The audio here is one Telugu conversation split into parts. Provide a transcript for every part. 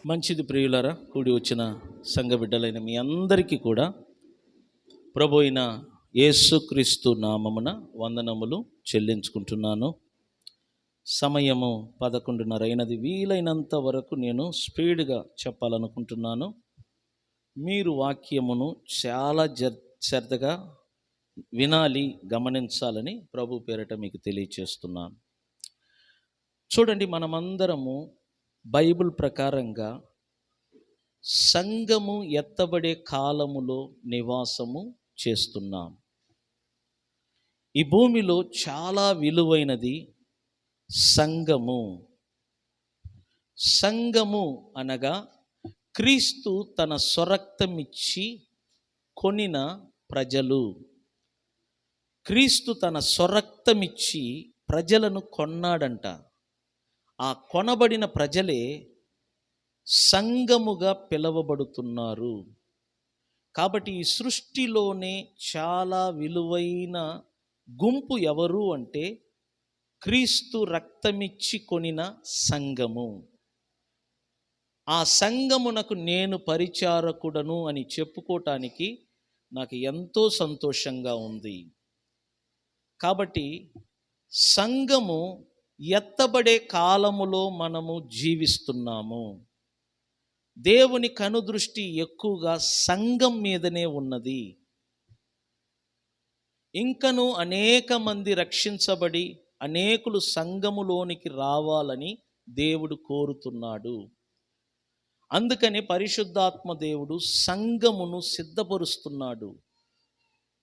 మంచిది ప్రియులారా, కూడి వచ్చిన సంఘ బిడ్డలైన మీ అందరికీ కూడా ప్రభు అయిన యేసుక్రీస్తు నామమున వందనములు చెల్లించుకుంటున్నాను. సమయము 11:30 అయినది. వీలైనంత వరకు నేను స్పీడ్గా చెప్పాలనుకుంటున్నాను. మీరు వాక్యమును చాలా శ్రద్ధగా వినాలి, గమనించాలని ప్రభు పేరిట మీకు తెలియచేస్తున్నాను. చూడండి, మనమందరము బైబిల్ ప్రకారంగా సంఘము ఎత్తబడే కాలములో నివాసము చేస్తున్నాం. ఈ భూమిలో చాలా విలువైనది సంఘము. సంఘము అనగా క్రీస్తు తన స్వరక్తమిచ్చి కొనిన ప్రజలు. క్రీస్తు తన స్వరక్తమిచ్చి ప్రజలను కొన్నాడంట. ఆ కొనబడిన ప్రజలే సంఘముగా పిలవబడుతున్నారు. కాబట్టి ఈ సృష్టిలోనే చాలా విలువైన గుంపు ఎవరు అంటే క్రీస్తు రక్తమిచ్చి కొనిన సంఘము. ఆ సంఘమునకు నేను పరిచారకుడను అని చెప్పుకోవటానికి నాకు ఎంతో సంతోషంగా ఉంది. కాబట్టి సంఘము ఎత్తబడే కాలములో మనము జీవిస్తున్నాము. దేవుని కనుదృష్టి ఎక్కువగా సంఘం మీదనే ఉన్నది. ఇంకను అనేక మంది రక్షించబడి అనేకులు సంఘములోనికి రావాలని దేవుడు కోరుతున్నాడు. అందుకని పరిశుద్ధాత్మ దేవుడు సంఘమును సిద్ధపరుస్తున్నాడు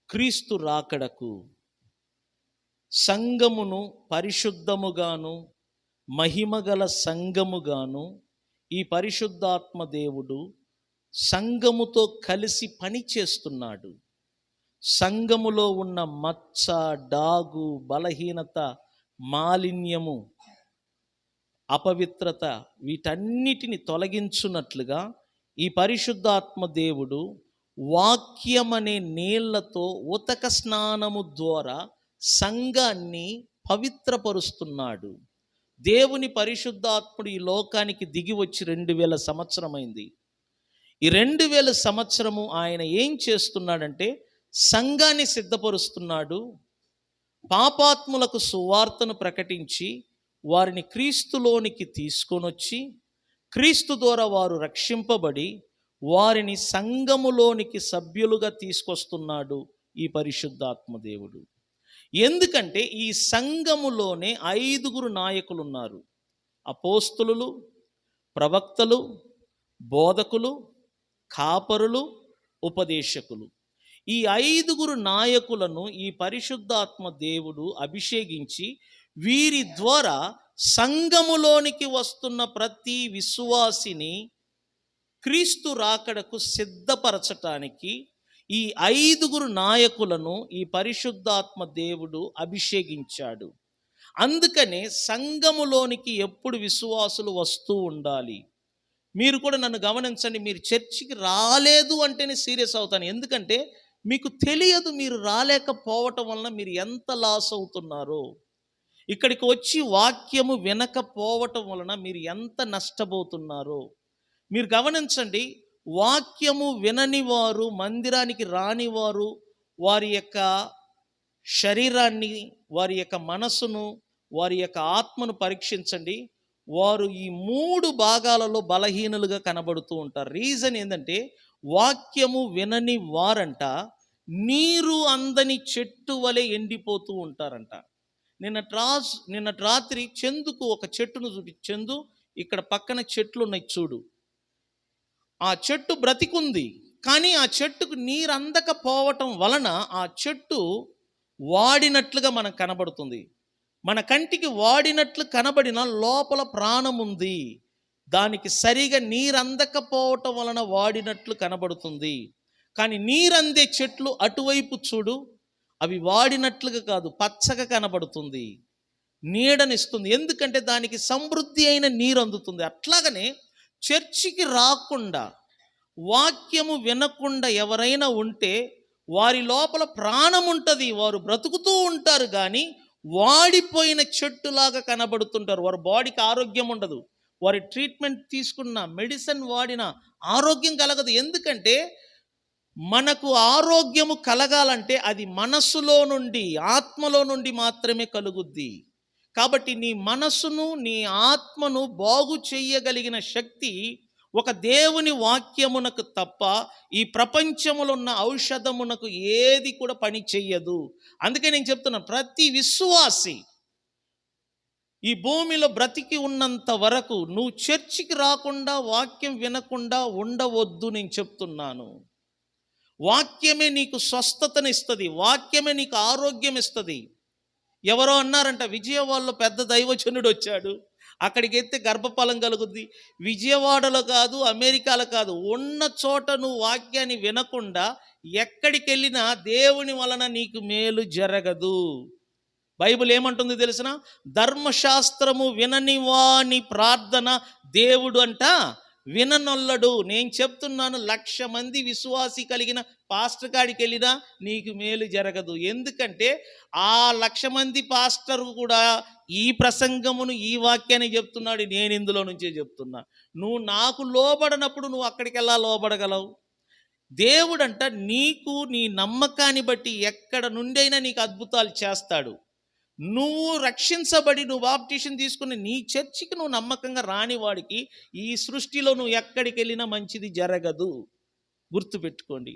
క్రీస్తు రాకడకు. సంఘమును పరిశుద్ధముగాను మహిమగల సంఘముగాను ఈ పరిశుద్ధాత్మ దేవుడు సంఘముతో కలిసి పని చేస్తున్నాడు. సంఘములో ఉన్న మచ్చ, డాగు, బలహీనత, మాలిన్యము, అపవిత్రత వీటన్నిటిని తొలగించున్నట్లుగా ఈ పరిశుద్ధాత్మ దేవుడు వాక్యమనే నీళ్లతో ఉతక స్నానము ద్వారా సంఘాన్ని పవిత్రపరుస్తున్నాడు. దేవుని పరిశుద్ధాత్ముడు ఈ లోకానికి దిగి వచ్చి 2000 సంవత్సరమైంది. ఈ 2000 సంవత్సరము ఆయన ఏం చేస్తున్నాడంటే సంఘాన్ని సిద్ధపరుస్తున్నాడు. పాపాత్ములకు సువార్తను ప్రకటించి వారిని క్రీస్తులోనికి తీసుకొనొచ్చి క్రీస్తు ద్వారా వారు రక్షింపబడి వారిని సంఘములోనికి సభ్యులుగా తీసుకొస్తున్నాడు ఈ పరిశుద్ధాత్మ దేవుడు. ఎందుకంటే ఈ సంఘములోనే 5 నాయకులు ఉన్నారు. అపోస్తలులు, ప్రవక్తలు, బోధకులు, కాపరులు, ఉపదేశకులు. ఈ 5 నాయకులను ఈ పరిశుద్ధాత్మ దేవుడు అభిషేకించి వీరి ద్వారా సంఘములోనికి వస్తున్న ప్రతి విశ్వాసిని క్రీస్తు రాకడకు సిద్ధపరచటానికి ఈ 5 నాయకులను ఈ పరిశుద్ధాత్మ దేవుడు అభిషేకించాడు. అందుకనే సంఘములోనికి ఎప్పుడు విశ్వాసులు వస్తూ ఉండాలి. మీరు కూడా నన్ను గమనించండి, మీరు చర్చికి రాలేదు అంటేనే సీరియస్ అవుతాను. ఎందుకంటే మీకు తెలియదు మీరు రాలేకపోవటం వలన మీరు ఎంత లాస్ అవుతున్నారో. ఇక్కడికి వచ్చి వాక్యము వినకపోవటం వలన మీరు ఎంత నష్టపోతున్నారో మీరు గమనించండి. వాక్యము వినని వారు, మందిరానికి రాని వారు వారి యొక్క శరీరాన్ని, వారి యొక్క మనసును, వారి యొక్క ఆత్మను పరీక్షించండి. వారు ఈ 3 భాగాలలో బలహీనులుగా కనబడుతూ ఉంటారు. రీజన్ ఏంటంటే వాక్యము వినని వారంట నీరు అందని చెట్టు వలె ఎండిపోతూ ఉంటారంట. నిన్నటి రాత్రి చందుకు ఒక చెట్టును చందు ఇక్కడ పక్కన చెట్లు ఉన్నాయి చూడు. ఆ చెట్టు బ్రతికుంది, కానీ ఆ చెట్టుకు నీరు అందకపోవటం వలన ఆ చెట్టు వాడినట్లుగా మనకు కనబడుతుంది. మన కంటికి వాడినట్లు కనబడిన లోపల ప్రాణం ఉంది. దానికి సరిగా నీరు అందకపోవటం వలన వాడినట్లు కనబడుతుంది. కానీ నీరందే చెట్లు అటువైపు చూడు, అవి వాడినట్లుగా కాదు, పచ్చగా కనబడుతుంది, నీడనిస్తుంది. ఎందుకంటే దానికి సమృద్ధి అయిన నీరు అందుతుంది. అట్లాగనే చర్చికి రాకుండా వాక్యము వినకుండా ఎవరైనా ఉంటే వారి లోపల ప్రాణం ఉంటుంది, వారు బ్రతుకుతూ ఉంటారు, కానీ వాడిపోయిన చెట్టులాగా కనబడుతుంటారు. వారి బాడీకి ఆరోగ్యం ఉండదు, వారి ట్రీట్మెంట్ తీసుకున్న, మెడిసిన్ వాడిన ఆరోగ్యం కలగదు. ఎందుకంటే మనకు ఆరోగ్యము కలగాలంటే అది మనస్సులో నుండి, ఆత్మలో నుండి మాత్రమే కలుగుద్ది. కాబట్టి నీ మనస్సును, నీ ఆత్మను బాగు చేయగలిగిన శక్తి ఒక దేవుని వాక్యమునకు తప్ప ఈ ప్రపంచములో ఉన్న ఔషధమునకు ఏది కూడా పని చెయ్యదు. అందుకే నేను చెప్తున్నాను, ప్రతి విశ్వాసి ఈ భూమిలో బ్రతికి ఉన్నంత వరకు నువ్వు చర్చికి రాకుండా, వాక్యం వినకుండా ఉండవద్దు. నేను చెప్తున్నాను, వాక్యమే నీకు స్వస్థతనిస్తుంది, వాక్యమే నీకు ఆరోగ్యం ఇస్తుంది. ఎవరో అన్నారంట, విజయవాడలో పెద్ద దైవజనుడు వచ్చాడు, అక్కడికి ఎత్తే గర్భఫలం కలుగుద్ది. విజయవాడలో కాదు, అమెరికాలో కాదు, ఉన్న చోట నువ్వు వాక్యాన్ని వినకుండా ఎక్కడికి వెళ్ళినా దేవుని వలన నీకు మేలు జరగదు. బైబిల్ ఏమంటుంది తెలిసిన? ధర్మశాస్త్రము వినని వాని ప్రార్థన దేవుడు అంట విననొల్లడు. నేను చెప్తున్నాను, 1,00,000 మంది విశ్వాసి కలిగిన పాస్టర్ కాడికి వెళ్ళినా నీకు మేలు జరగదు. ఎందుకంటే ఆ 1,00,000 మంది పాస్టర్ కూడా ఈ ప్రసంగమును, ఈ వాక్యాన్ని చెప్తున్నాడు. నేను ఇందులో నుంచే చెప్తున్నా. నువ్వు నాకు లోబడినప్పుడు నువ్వు అక్కడికి ఎలా లోబడగలవు? దేవుడంట నీకు నీ నమ్మకాన్ని బట్టి ఎక్కడ నుండైనా నీకు అద్భుతాలు చేస్తాడు. నువ్వు రక్షించబడి, నువ్వు బాప్టిషన్ తీసుకుని నీ చర్చికి నువ్వు నమ్మకంగా రాని వాడికి ఈ సృష్టిలో నువ్వు ఎక్కడికి వెళ్ళినా మంచిది జరగదు. గుర్తుపెట్టుకోండి.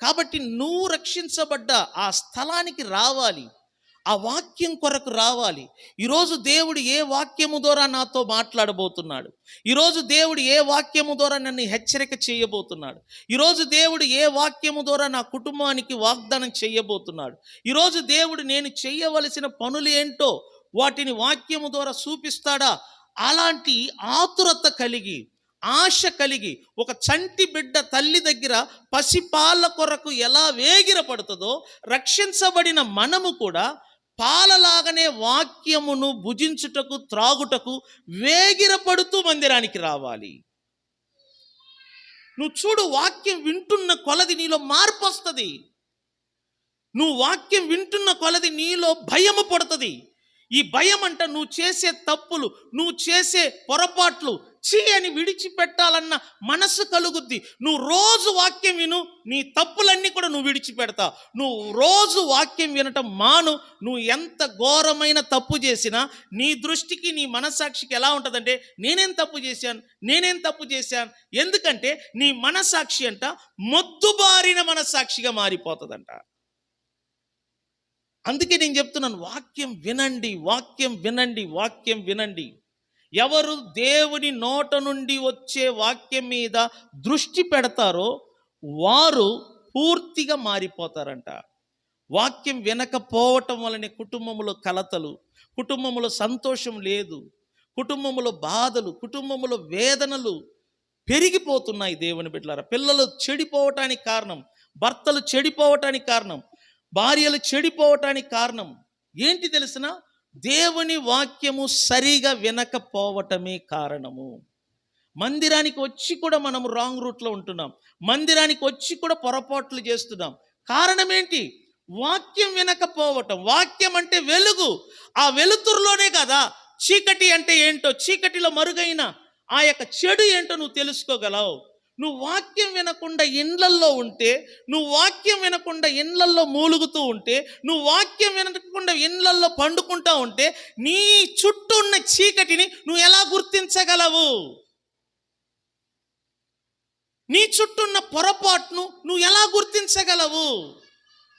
కాబట్టి నువ్వు రక్షించబడ్డ ఆ స్థలానికి రావాలి, ఆ వాక్యం కొరకు రావాలి. ఈరోజు దేవుడు ఏ వాక్యము ద్వారా నాతో మాట్లాడబోతున్నాడు? ఈరోజు దేవుడు ఏ వాక్యము ద్వారా నన్ను హెచ్చరిక చేయబోతున్నాడు? ఈరోజు దేవుడు ఏ వాక్యము ద్వారా నా కుటుంబానికి వాగ్దానం చేయబోతున్నాడు? ఈరోజు దేవుడు నేను చేయవలసిన పనులు ఏంటో వాటిని వాక్యము ద్వారా చూపిస్తాడా? అలాంటి ఆతురత కలిగి, ఆశ కలిగి, ఒక చంటి బిడ్డ తల్లి దగ్గర పసిపాల కొరకు ఎలా వేగిరపడుతుందో రక్షించబడిన మనము కూడా పాలలాగానే వాక్యమును భుజించుటకు, త్రాగుటకు వేగిరపడుతూ మందిరానికి రావాలి. నువ్వు చూడు, వాక్యం వింటున్న కొలది నీలో మార్పు వస్తుంది. నువ్వు వాక్యం వింటున్న కొలది నీలో భయము పడుతుంది. ఈ భయం అంట నువ్వు చేసే తప్పులు, నువ్వు చేసే పొరపాట్లు చీ అని విడిచిపెట్టాలన్న మనసు కలుగుద్ది. నువ్వు రోజు వాక్యం విను, నీ తప్పులన్నీ కూడా నువ్వు విడిచిపెడతావు. నువ్వు రోజు వాక్యం వినటం మాను. నువ్వు ఎంత ఘోరమైన తప్పు చేసినా నీ దృష్టికి, నీ మనస్సాక్షికి ఎలా ఉంటుందంటే, నేనేం తప్పు చేశాను. ఎందుకంటే నీ మనస్సాక్షి అంట మొద్దుబారిన మనస్సాక్షిగా మారిపోతుందంట. అందుకే నేను చెప్తున్నాను, వాక్యం వినండి. ఎవరు దేవుని నోట నుండి వచ్చే వాక్యం మీద దృష్టి పెడతారో వారు పూర్తిగా మారిపోతారంట. వాక్యం వినకపోవటం వలన కుటుంబంలో కలతలు, కుటుంబంలో సంతోషం లేదు, కుటుంబంలో బాధలు, కుటుంబంలో వేదనలు పెరిగిపోతున్నాయి. దేవుని బిడ్డలారా, పిల్లలు చెడిపోవటానికి కారణం, భర్తలు చెడిపోవటానికి కారణం, భార్యలు చెడిపోవటానికి కారణం ఏంటి తెలిసిన? దేవుని వాక్యము సరిగా వినకపోవటమే కారణము. మందిరానికి వచ్చి కూడా మనం రాంగ్ రూట్లో ఉంటున్నాం. మందిరానికి వచ్చి కూడా పొరపాట్లు చేస్తున్నాం. కారణం ఏంటి? వాక్యం వినకపోవటం. వాక్యం అంటే వెలుగు. ఆ వెలుతురులోనే కదా చీకటి అంటే ఏంటో, చీకటిలో మరుగైన ఆ యొక్క చెడు ఏంటో నువ్వు తెలుసుకోగలవు. నువ్వు వాక్యం వినకుండా ఇండ్లల్లో ఉంటే, నువ్వు వాక్యం వినకుండా ఇండ్లల్లో మూలుగుతూ ఉంటే, నువ్వు వాక్యం వినకుండా ఇండ్లల్లో పండుకుంటా ఉంటే నీ చుట్టూ ఉన్న చీకటిని నువ్వు ఎలా గుర్తించగలవు? నీ చుట్టూ ఉన్న పొరపాటును నువ్వు ఎలా గుర్తించగలవు?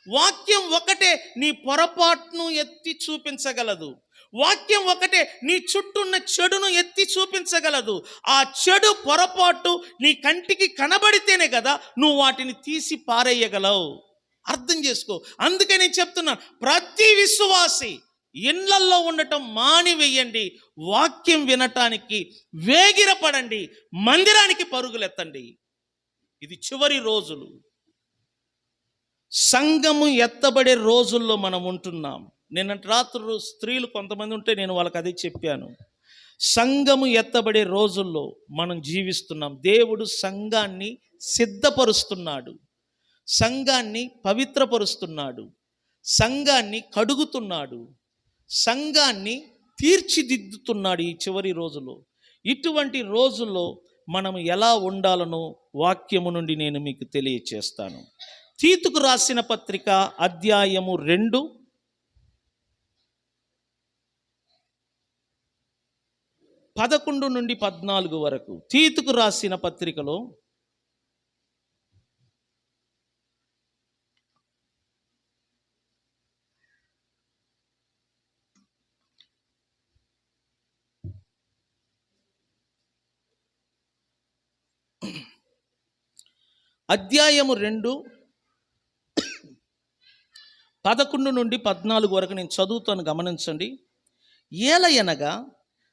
వాక్యం ఒకటే నీ పొరపాటును ఎత్తి చూపించగలదు. వాక్యం ఒకటే నీ చుట్టూన్న చెడును ఎత్తి చూపించగలదు. ఆ చెడు, పొరపాటు నీ కంటికి కనబడితేనే కదా నువ్వు వాటిని తీసి పారేయగలవు. అర్థం చేసుకో. అందుకే నేను చెప్తున్నా, ప్రతి విశ్వాసి ఇళ్లల్లో ఉండటం మానివేయండి, వాక్యం వినటానికి వేగిరపడండి, మందిరానికి పరుగులెత్తండి. ఇది చివరి రోజులు, సంఘము ఎత్తబడే రోజుల్లో మనం ఉంటున్నాం. నిన్నటి రాత్రులు స్త్రీలు కొంతమంది ఉంటే నేను వాళ్ళకి అదే చెప్పాను. సంఘము ఎత్తబడే రోజుల్లో మనం జీవిస్తున్నాం. దేవుడు సంఘాన్ని సిద్ధపరుస్తున్నాడు, సంఘాన్ని పవిత్రపరుస్తున్నాడు, సంఘాన్ని కడుగుతున్నాడు, సంఘాన్ని తీర్చిదిద్దుతున్నాడు. ఈ చివరి రోజులో ఇటువంటి రోజుల్లో మనం ఎలా ఉండాలనో వాక్యము నుండి నేను మీకు తెలియచేస్తాను. తీతుకు రాసిన పత్రిక అధ్యాయము 2 11 నుండి 14 వరకు. తీతుకు రాసిన పత్రికలో అధ్యాయము 2 11 నుండి 14 వరకు నేను చదువుతాను, గమనించండి. ఏలయనగా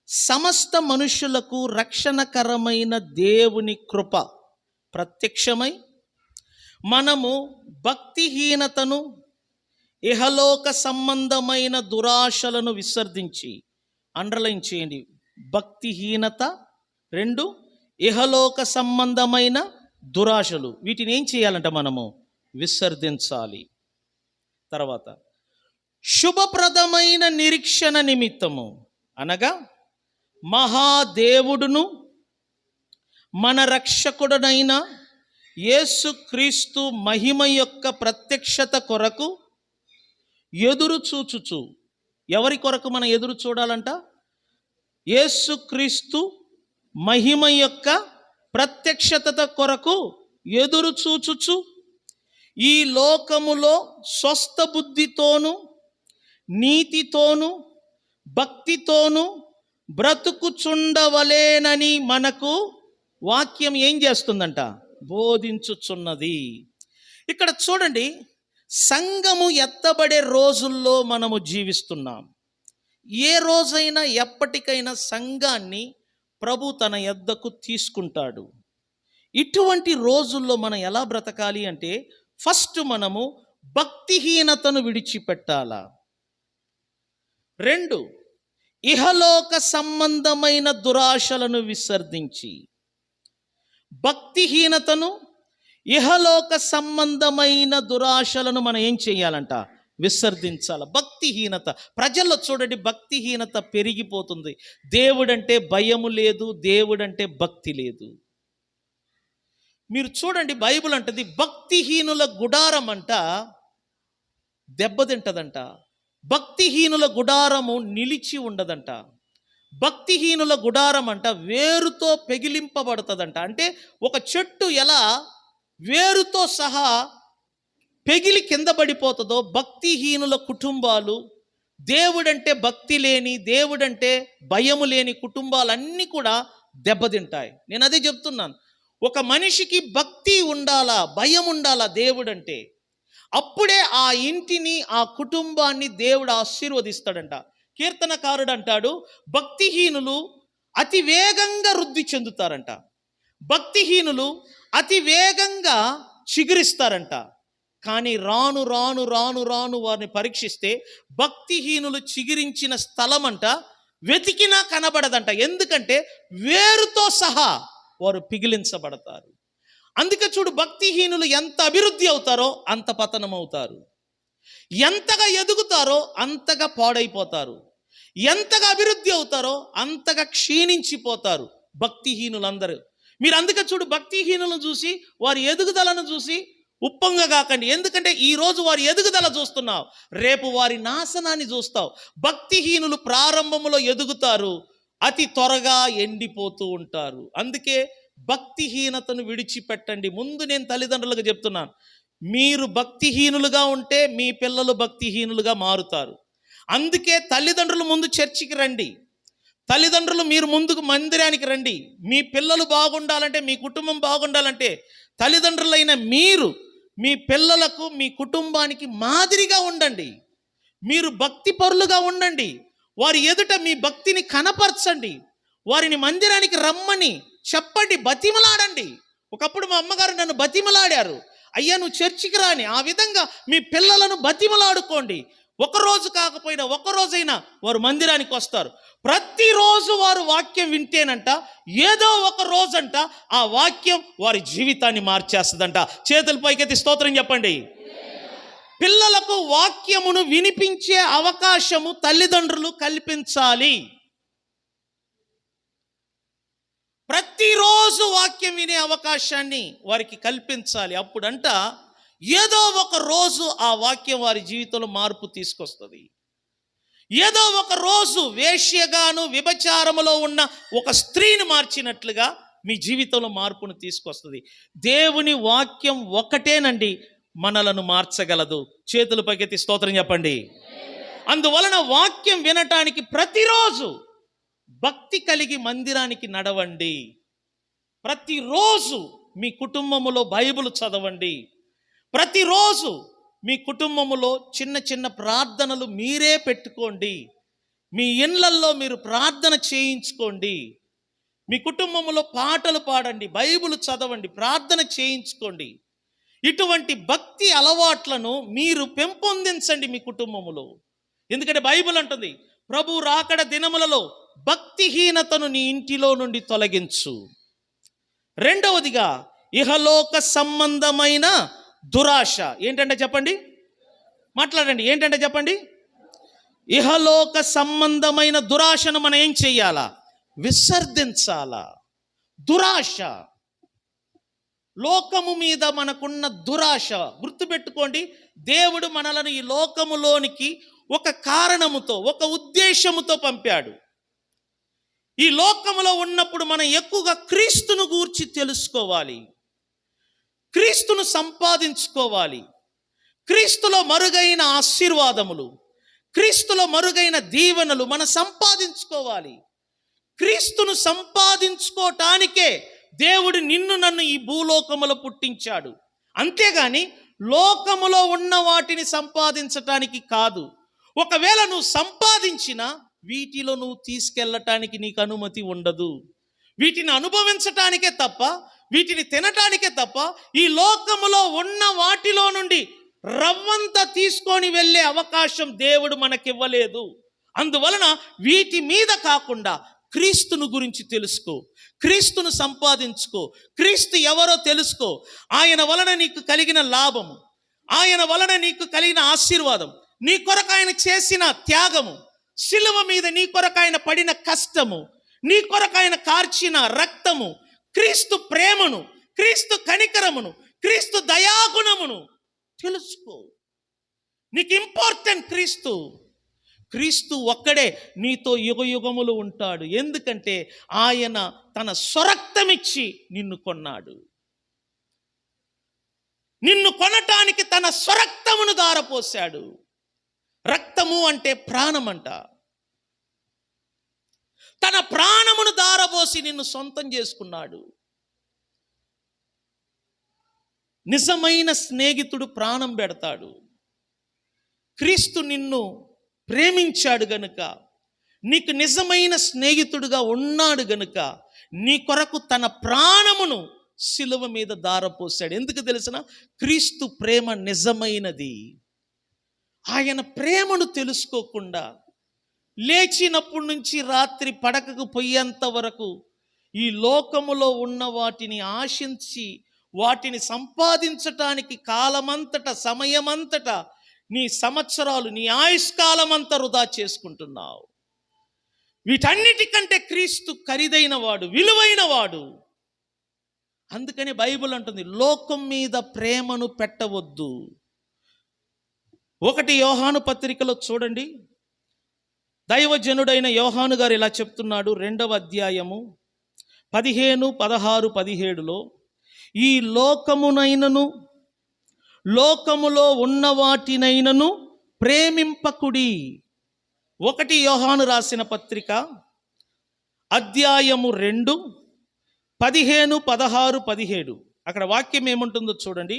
సమస్త మనుషులకు రక్షణకరమైన దేవుని కృప ప్రత్యక్షమై మనము భక్తిహీనతను ఇహలోక సంబంధమైన దురాశలను విసర్జించి, అండర్లైన్ చేయండి, భక్తిహీనత 2 ఇహలోక సంబంధమైన దురాశలు, వీటిని ఏం చేయాలంట? మనము విసర్జించాలి. తర్వాత శుభప్రదమైన నిరీక్షణ నిమిత్తము, అనగా మహాదేవుడును మన రక్షకుడనైన యేసుక్రీస్తు మహిమ యొక్క ప్రత్యక్షత కొరకు ఎదురు చూచుచు. ఎవరి కొరకు మనం ఎదురు చూడాలంట? యేసుక్రీస్తు మహిమ యొక్క ప్రత్యక్షత కొరకు ఎదురు చూచుచు ఈ లోకములో స్వస్థ బుద్ధితోను నీతితోను భక్తితోను బ్రతుకుచుండవలేనని మనకు వాక్యం ఏం చేస్తుందంట? బోధించుచున్నది. ఇక్కడ చూడండి, సంఘము ఎత్తబడే రోజుల్లో మనము జీవిస్తున్నాం. ఏ రోజైనా ఎప్పటికైనా సంఘాన్ని ప్రభు తన యొద్దకు తీసుకుంటాడు. ఇటువంటి రోజుల్లో మనం ఎలా బ్రతకాలి అంటే, ఫస్ట్ మనము భక్తిహీనతను విడిచిపెట్టాలా. 2 ఇహలోక సంబంధమైన దురాశలను విసర్జించి, భక్తిహీనతను ఇహలోక సంబంధమైన దురాశలను మనం ఏం చేయాలంట? విసర్జించాలి. భక్తిహీనత ప్రజల్లో చూడండి, భక్తిహీనత పెరిగిపోతుంది. దేవుడంటే భయము లేదు, దేవుడంటే భక్తి లేదు. మీరు చూడండి, బైబిల్ అంటది భక్తిహీనుల గుడారం అంట దెబ్బతింటదంట. భక్తిహీనుల గుడారము నిలిచి ఉండదంట. భక్తిహీనుల గుడారం అంట వేరుతో పెగిలింపబడుతుందంట. అంటే ఒక చెట్టు ఎలా వేరుతో సహా పెగిలి కింద పడిపోతుందో, భక్తిహీనుల కుటుంబాలు, దేవుడంటే భక్తి లేని, దేవుడంటే భయము లేని కుటుంబాలన్నీ కూడా దెబ్బతింటాయి. నేను అదే చెప్తున్నాను. ఒక మనిషికి భక్తి ఉండాలా, భయం ఉండాలా దేవుడంటే. అప్పుడే ఆ ఇంటిని, ఆ కుటుంబాన్ని దేవుడు ఆశీర్వదిస్తాడంట. కీర్తనకారుడు అంటాడు, భక్తిహీనులు అతి వేగంగా వృద్ధి చెందుతారంట. భక్తిహీనులు అతి వేగంగా చిగురిస్తారంట. కానీ రాను రాను రాను రాను వారిని పరీక్షిస్తే భక్తిహీనులు చిగురించిన స్థలం అంట వెతికినా కనబడదంట. ఎందుకంటే వేరుతో సహా వారు పిగిలించబడతారు. అందుకే చూడు, భక్తిహీనులు ఎంత అభివృద్ధి అవుతారో అంత పతనం అవుతారు. ఎంతగా ఎదుగుతారో అంతగా పాడైపోతారు. ఎంతగా అభివృద్ధి అవుతారో అంతగా క్షీణించిపోతారు భక్తిహీనులందరూ. మీరు అందుకే చూడు, భక్తిహీనులను చూసి, వారి ఎదుగుదలను చూసి ఉప్పొంగ కాకండి. ఎందుకంటే ఈరోజు వారి ఎదుగుదల చూస్తున్నావు, రేపు వారి నాశనాన్ని చూస్తావు. భక్తిహీనులు ప్రారంభంలో ఎదుగుతారు, అతి త్వరగా ఎండిపోతూ ఉంటారు. అందుకే భక్తిహీనతను విడిచిపెట్టండి. ముందు నేను తల్లిదండ్రులకు చెప్తున్నాను, మీరు భక్తిహీనులుగా ఉంటే మీ పిల్లలు భక్తిహీనులుగా మారుతారు. అందుకే తల్లిదండ్రులు ముందు చర్చికి రండి. తల్లిదండ్రులు మీరు ముందుకు మందిరానికి రండి. మీ పిల్లలు బాగుండాలంటే, మీ కుటుంబం బాగుండాలంటే తల్లిదండ్రులైన మీరు మీ పిల్లలకు, మీ కుటుంబానికి మాదిరిగా ఉండండి. మీరు భక్తి పరులుగా ఉండండి. వారి ఎదుట మీ భక్తిని కనపరచండి. వారిని మందిరానికి రమ్మని చెప్పండి, బతిమలాడండి. ఒకప్పుడు మా అమ్మగారు నన్ను బతిమలాడారు, అయ్యా నువ్వు చర్చికి రాని. ఆ విధంగా మీ పిల్లలను బతిమలాడుకోండి. ఒకరోజు కాకపోయినా ఒకరోజైనా వారు మందిరానికి వస్తారు. ప్రతిరోజు వారు వాక్యం వింటేనంట, ఏదో ఒక రోజంట ఆ వాక్యం వారి జీవితాన్ని మార్చేస్తుందంట. చేతుల పైకెత్తి స్తోత్రం చెప్పండి. పిల్లలకు వాక్యమును వినిపించే అవకాశము తల్లిదండ్రులు కల్పించాలి. ప్రతిరోజు వాక్యం వినే అవకాశాన్ని వారికి కల్పించాలి. అప్పుడంట ఏదో ఒక రోజు ఆ వాక్యం వారి జీవితంలో మార్పు తీసుకొస్తుంది. ఏదో ఒక రోజు వేశ్యగాను వ్యభిచారములో ఉన్న ఒక స్త్రీని మార్చినట్లుగా మీ జీవితంలో మార్పును తీసుకొస్తుంది. దేవుని వాక్యం ఒకటేనండి మనలను మార్చగలదు. చేతులు పైకెత్తి స్తోత్రం చెప్పండి. అందువలన వాక్యం వినటానికి ప్రతిరోజు భక్తి కలిగి మందిరానికి నడవండి. ప్రతిరోజు మీ కుటుంబములో బైబిల్ చదవండి. ప్రతిరోజు మీ కుటుంబములో చిన్న చిన్న ప్రార్థనలు మీరే పెట్టుకోండి. మీ ఇళ్ళల్లో మీరు ప్రార్థన చేయించుకోండి. మీ కుటుంబములో పాటలు పాడండి, బైబిల్ చదవండి, ప్రార్థన చేయించుకోండి. ఇటువంటి భక్తి అలవాట్లను మీరు పెంపొందించండి మీ కుటుంబములో. ఎందుకంటే బైబిల్ అంటుంది, ప్రభు రాకడ దినములలో భక్తిహీనతను నీ ఇంటిలో నుండి తొలగించు. రెండవదిగా ఇహలోక సంబంధమైన దురాశ. ఏంటంటే చెప్పండి, మాట్లాడండి. ఏంటంటే చెప్పండి. ఇహలోక సంబంధమైన దురాశను మనం ఏం చెయ్యాలా? విసర్జించాలా. దురాశ, లోకము మీద మనకున్న దురాశ. గుర్తుపెట్టుకోండి, దేవుడు మనలను ఈ లోకములోనికి ఒక కారణముతో, ఒక ఉద్దేశముతో పంపాడు. ఈ లోకములో ఉన్నప్పుడు మనం ఎక్కువగా క్రీస్తును గూర్చి తెలుసుకోవాలి, క్రీస్తును సంపాదించుకోవాలి. క్రీస్తులో మరుగైన ఆశీర్వాదములు, క్రీస్తులో మరుగైన దీవెనలు మనం సంపాదించుకోవాలి. క్రీస్తును సంపాదించుకోవటానికే దేవుడు నిన్ను నన్ను ఈ భూలోకములో పుట్టించాడు. అంతేగాని లోకములో ఉన్న వాటిని సంపాదించటానికి కాదు. ఒకవేళ నువ్వు సంపాదించినా వీటిలో నువ్వు తీసుకెళ్ళటానికి నీకు అనుమతి ఉండదు. వీటిని అనుభవించటానికే తప్ప, వీటిని తినటానికే తప్ప ఈ లోకములో ఉన్న వాటిలో నుండి రవ్వంతా తీసుకొని వెళ్ళే అవకాశం దేవుడు మనకివ్వలేదు. అందువలన వీటి మీద కాకుండా క్రీస్తును గురించి తెలుసుకో, క్రీస్తును సంపాదించుకో, క్రీస్తు ఎవరో తెలుసుకో. ఆయన వలన నీకు కలిగిన లాభము, ఆయన వలన నీకు కలిగిన ఆశీర్వాదం, నీ కొరకు ఆయన చేసిన త్యాగము, శిలువ మీద నీ కొరకు ఆయన పడిన కష్టము, నీ కొరకు ఆయన కార్చిన రక్తము, క్రీస్తు ప్రేమను, క్రీస్తు కనికరమును, క్రీస్తు దయాగుణమును తెలుసుకో. నీకు ఇంపార్టెంట్ క్రీస్తు. క్రీస్తు ఒక్కడే నీతో యుగయుగములు ఉంటాడు. ఎందుకంటే ఆయన తన స్వరక్తమిచ్చి నిన్ను కొన్నాడు. నిన్ను కొనటానికి తన స్వరక్తమును ధారపోశాడు. రక్తము అంటే ప్రాణమంట. తన ప్రాణమును ధారపోసి నిన్ను సొంతం చేసుకున్నాడు. నిజమైన స్నేహితుడు ప్రాణం పెడతాడు. క్రీస్తు నిన్ను ప్రేమించాడు గనుక, నీకు నిజమైన స్నేహితుడుగా ఉన్నాడు గనుక నీ కొరకు తన ప్రాణమును శిలువ మీద ధారపోశాడు. ఎందుకు తెలిసిన? క్రీస్తు ప్రేమ నిజమైనది. ఆయన ప్రేమను తెలుసుకోకుండా లేచినప్పటి నుంచి రాత్రి పడకకు పోయేంత వరకు ఈ లోకములో ఉన్న వాటిని ఆశించి వాటిని సంపాదించటానికి కాలమంతటా, సమయమంతటా, నీ సంవత్సరాలు, నీ ఆయుష్కాలమంతా వృధా చేసుకుంటున్నావు. వీటన్నిటికంటే క్రీస్తు ఖరీదైన వాడు, విలువైన వాడు. అందుకని బైబిల్ అంటుంది, లోకం మీద ప్రేమను పెట్టవద్దు. 1 యోహాను పత్రికలో చూడండి, దైవజనుడైన యోహాను గారు ఇలా చెప్తున్నాడు. 2వ అధ్యాయము 15, 16, 17లో, ఈ లోకమునైనను లోకములో ఉన్న వాటినైనను ప్రేమింపకుడి. 1 యోహాను రాసిన పత్రిక అధ్యాయము 2, 15, 16, 17. అక్కడ వాక్యం ఏముంటుందో చూడండి.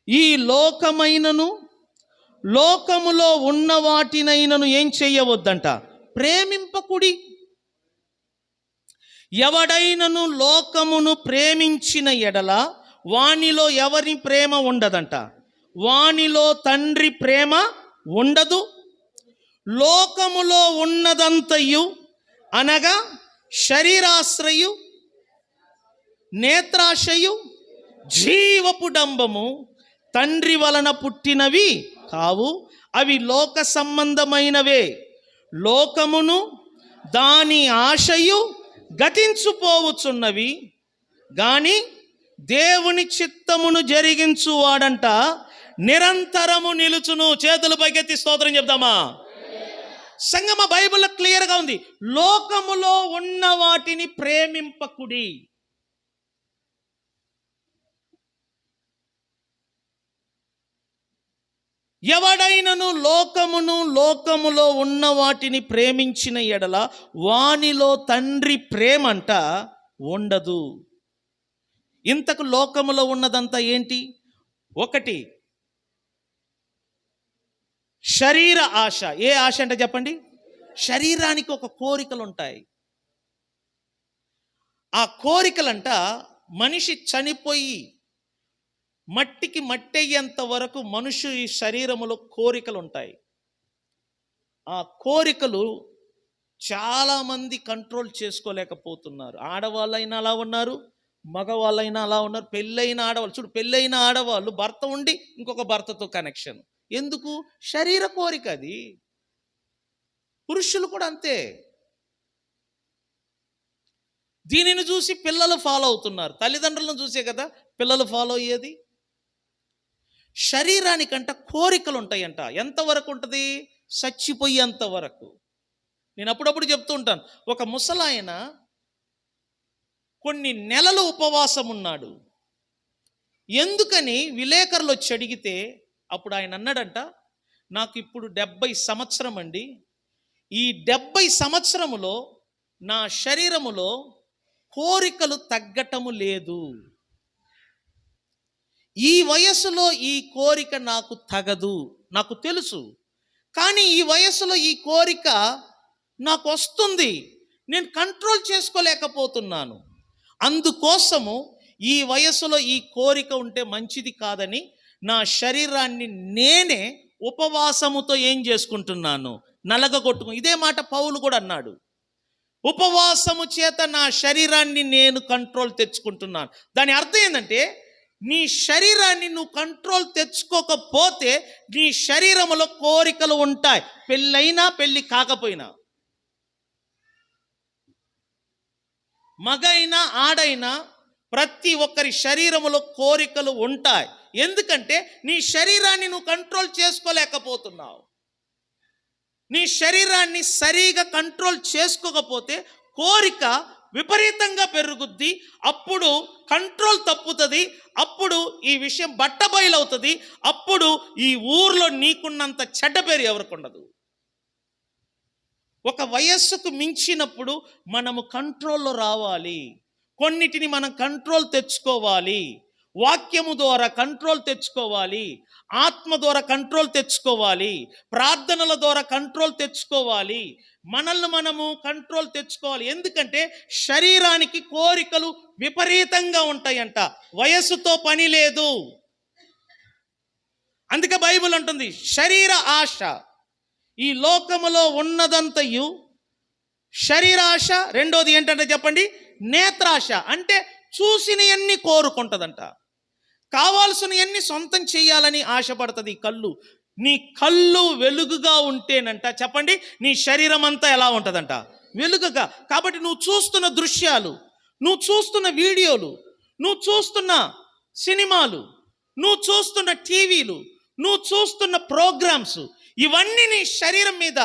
ఈ లోకమైనను లోకములో ఉన్న వాటినైనను ఏం చెయ్యవద్దంట? ప్రేమింపకుడి. ఎవడైనను లోకమును ప్రేమించిన ఎడల వానిలో ఎవరి ప్రేమ ఉండదంట? వానిలో తండ్రి ప్రేమ ఉండదు. లోకములో ఉన్నదంతయు అనగా శరీరాశ్రయు, నేత్రాశయు, జీవపు డంబము తండ్రి వలన పుట్టినవి కావు, అవి లోక సంబంధమైనవే. లోకమును దాని ఆశయు గతించుపోవచ్చున్నవి, గాని దేవుని చిత్తమును జరిగించువాడంట నిరంతరము నిలుచును. చేతులు పైకెత్తి స్తోత్రం చెప్దామా? సంగమ, బైబిల్లో క్లియర్గా ఉంది, లోకములో ఉన్న వాటిని ప్రేమింపకుడి. ఎవడైనను లోకములో ఉన్న వాటిని ప్రేమించిన ఎడల వానిలో తండ్రి ప్రేమంట ఉండదు. ఇంతకు లోకములో ఉన్నదంతా ఏంటి? ఒకటి శరీర ఆశ. ఏ ఆశ అంటే చెప్పండి? శరీరానికి ఒక కోరికలు ఉంటాయి. ఆ కోరికలంట మనిషి చనిపోయి మట్టికి మట్టయ్యేంత వరకు మనుషుని శరీరములో కోరికలు ఉంటాయి. ఆ కోరికలు చాలామంది కంట్రోల్ చేసుకోలేకపోతున్నారు. ఆడవాళ్ళైనా అలా ఉన్నారు, మగవాళ్ళైనా అలా ఉన్నారు. పెళ్ళైన ఆడవాళ్ళు చూడు, పెళ్ళైన ఆడవాళ్ళు భర్త ఉండి ఇంకొక భర్తతో కనెక్షన్. ఎందుకు? శరీర కోరిక అది. పురుషులు కూడా అంతే. దీనిని చూసి పిల్లలు ఫాలో అవుతున్నారు. తల్లిదండ్రులను చూసే కదా పిల్లలు ఫాలో అయ్యేది. శరీరానికంట కోరికలు ఉంటాయంట. ఎంతవరకు ఉంటుంది? చచ్చిపోయేంత వరకు. నేను అప్పుడప్పుడు చెప్తూ ఉంటాను, ఒక ముసలాయన కొన్ని నెలలు ఉపవాసం ఉన్నాడు. ఎందుకని విలేకరులు వచ్చి అడిగితే అప్పుడు ఆయన అన్నాడంట, నాకు ఇప్పుడు 70 సంవత్సరం అండి, ఈ 70 సంవత్సరములో నా శరీరములో కోరికలు తగ్గటము లేదు. ఈ వయసులో ఈ కోరిక నాకు తగదు, నాకు తెలుసు. కానీ ఈ వయసులో ఈ కోరిక నాకు వస్తుంది, నేను కంట్రోల్ చేసుకోలేకపోతున్నాను. అందుకోసము ఈ వయసులో ఈ కోరిక ఉంటే మంచిది కాదని నా శరీరాన్ని నేనే ఉపవాసముతో ఏం చేసుకుంటున్నాను? నలగగొట్టుకు. ఇదే మాట పౌలు కూడా అన్నాడు, ఉపవాసము చేత నా శరీరాన్ని నేను కంట్రోల్ తెచ్చుకుంటున్నాను. దాని అర్థం ఏంటంటే, నీ శరీరాన్ని నువ్వు కంట్రోల్ తెచ్చుకోకపోతే నీ శరీరంలో కోరికలు ఉంటాయి, పెళ్ళైనా పెళ్ళి కాకపోయినా. మగైనా ఆడైనా ప్రతి ఒక్కరి శరీరములో కోరికలు ఉంటాయి. ఎందుకంటే నీ శరీరాన్ని నువ్వు కంట్రోల్ చేసుకోలేకపోతున్నావు. నీ శరీరాన్ని సరిగా కంట్రోల్ చేసుకోకపోతే కోరిక విపరీతంగా పెరుగుద్ది. అప్పుడు కంట్రోల్ తప్పుతుంది. అప్పుడు ఈ విషయం బట్టబయలవుతుంది. అప్పుడు ఈ ఊర్లో నీకున్నంత చెడ్డ పేరు ఎవరికి ఉండదు. ఒక వయస్సుకు మించినప్పుడు మనము కంట్రోల్లో రావాలి. కొన్నిటిని మనం కంట్రోల్ తెచ్చుకోవాలి. వాక్యము ద్వారా కంట్రోల్ తెచ్చుకోవాలి, ఆత్మ ద్వారా కంట్రోల్ తెచ్చుకోవాలి, ప్రార్థనల ద్వారా కంట్రోల్ తెచ్చుకోవాలి, మనల్ని మనము కంట్రోల్ తెచ్చుకోవాలి. ఎందుకంటే శరీరానికి కోరికలు విపరీతంగా ఉంటాయంట, వయస్సుతో పని లేదు. అందుకే బైబిల్ అంటుంది శరీర ఆశ. ఈ లోకములో ఉన్నదంతయు శరీరాశ. రెండోది ఏంటంటే చెప్పండి, నేత్రాశ. అంటే చూసినవన్నీ కోరుకుంటుందంట, కావాల్సినవన్నీ సొంతం చేయాలని ఆశపడుతుంది కళ్ళు. నీ కళ్ళు వెలుగుగా ఉంటేనంట చెప్పండి, నీ శరీరం అంతా ఎలా ఉంటుందంట? వెలుగుగా. కాబట్టి నువ్వు చూస్తున్న దృశ్యాలు, నువ్వు చూస్తున్న వీడియోలు, నువ్వు చూస్తున్న సినిమాలు, నువ్వు చూస్తున్న టీవీలు, నువ్వు చూస్తున్న ప్రోగ్రామ్స్, ఇవన్నీ నీ శరీరం మీద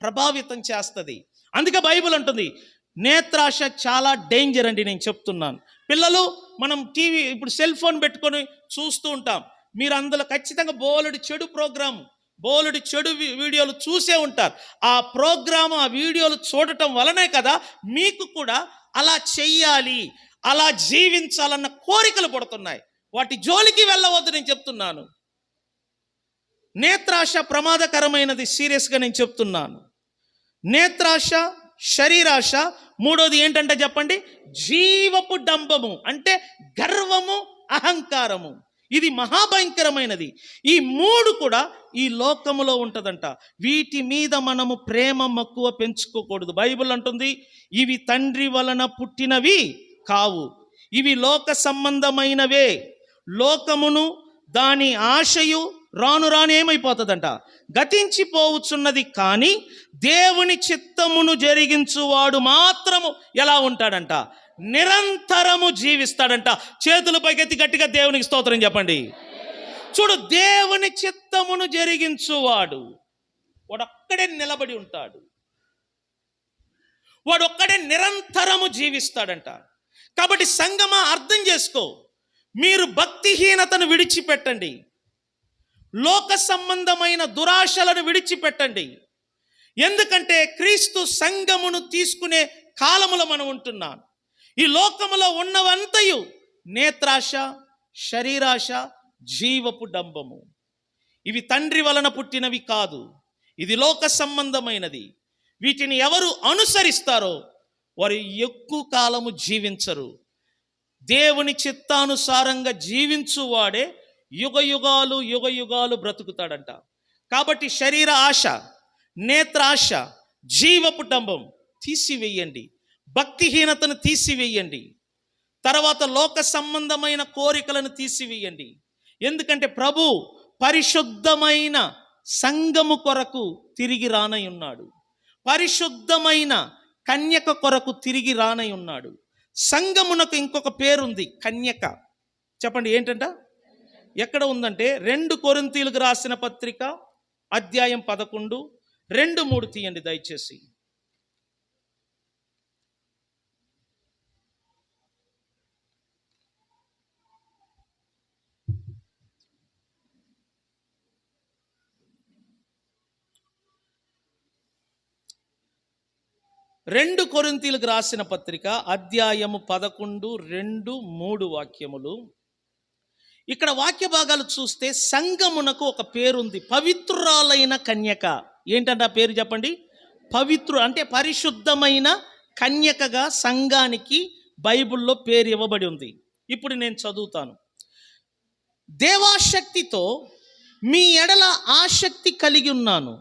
ప్రభావితం చేస్తుంది. అందుకే బైబిల్ అంటుంది నేత్రాశ చాలా డేంజర్ అండి. నేను చెప్తున్నాను, పిల్లలు మనం టీవీ ఇప్పుడు సెల్ ఫోన్ పెట్టుకొని చూస్తూ ఉంటాం. మీరు అందులో ఖచ్చితంగా బోలెడు చెడు ప్రోగ్రామ్, బోలెడు చెడు వీడియోలు చూసే ఉంటారు. ఆ ప్రోగ్రాము, ఆ వీడియోలు చూడటం వలనే కదా మీకు కూడా అలా చెయ్యాలి, అలా జీవించాలన్న కోరికలు పడుతున్నాయి. వాటి జోలికి వెళ్ళవద్దు నేను చెప్తున్నాను. నేత్రాశ ప్రమాదకరమైనది, సీరియస్గా నేను చెప్తున్నాను. నేత్రాశ, శరీరాశ. మూడోది ఏంటంటే చెప్పండి, జీవపు డంబము, అంటే గర్వము, అహంకారము. ఇది మహాభయంకరమైనది. ఈ మూడు కూడా ఈ లోకములో ఉంటుందంట. వీటి మీద మనము ప్రేమ మక్కువ పెంచుకోకూడదు. బైబిల్ అంటుంది ఇవి తండ్రి వలన పుట్టినవి కావు, ఇవి లోక సంబంధమైనవే. లోకమును దాని ఆశయు రాను రాను ఏమైపోతుందంట, గతించిపోవచ్చున్నది. కానీ దేవుని చిత్తమును జరిగించువాడు మాత్రము ఎలా ఉంటాడంట, నిరంతరము జీవిస్తాడంట. చేతుల పైకెత్తి గట్టిగా దేవునికి స్తోత్రం చెప్పండి. చూడు, దేవుని చిత్తమును జరిగించువాడు వాడొక్కడే నిలబడి ఉంటాడు, వాడొక్కడే నిరంతరము జీవిస్తాడంట. కాబట్టి సంగమా, అర్థం చేసుకో, మీరు భక్తిహీనతను విడిచిపెట్టండి, లోక సంబంధమైన దురాశలను విడిచిపెట్టండి. ఎందుకంటే క్రీస్తు సంఘమును తీసుకునే కాలములో మనం ఉంటున్నాం. ఈ లోకములో ఉన్నవంతయు నేత్రాశ, శరీరాశ, జీవపు డంబము. ఇవి తండ్రి వలన పుట్టినవి కాదు, ఇది లోక సంబంధమైనది. వీటిని ఎవరు అనుసరిస్తారో వారు ఎక్కువ కాలము జీవించరు. దేవుని చిత్తానుసారంగా జీవించువాడే యుగ యుగాలు బ్రతుకుతాడంట. కాబట్టి శరీర ఆశ, నేత్రాశ, జీవపు డంబం తీసివేయండి, భక్తిహీనతను తీసివేయండి, తర్వాత లోక సంబంధమైన కోరికలను తీసివేయండి. ఎందుకంటే ప్రభు పరిశుద్ధమైన సంఘము కొరకు తిరిగి రానై ఉన్నాడు, పరిశుద్ధమైన కన్యక కొరకు తిరిగి రానై ఉన్నాడు. సంఘమునకు ఇంకొక పేరుంది, కన్యక. చెప్పండి ఏంటంట, ఎక్కడ ఉందంటే 2 కొరింథీయులకు రాసిన పత్రిక అధ్యాయం 11, 2, 3 తీయండి దయచేసి. రెండు కొరింథీయులకు రాసిన పత్రిక అధ్యాయము 11, 2, 3 వాక్యములు. ఇక్కడ వాక్య భాగాలు చూస్తే సంఘమునకు ఒక పేరుంది, పవిత్రురాలైన కన్యక. ఏంటంటే ఆ పేరు చెప్పండి, అంటే పరిశుద్ధమైన కన్యకగా సంఘానికి బైబిల్లో పేరు ఇవ్వబడి ఉంది. ఇప్పుడు నేను చదువుతాను. దేవాశక్తితో మీ ఎడల ఆసక్తి కలిగి ఉన్నాను,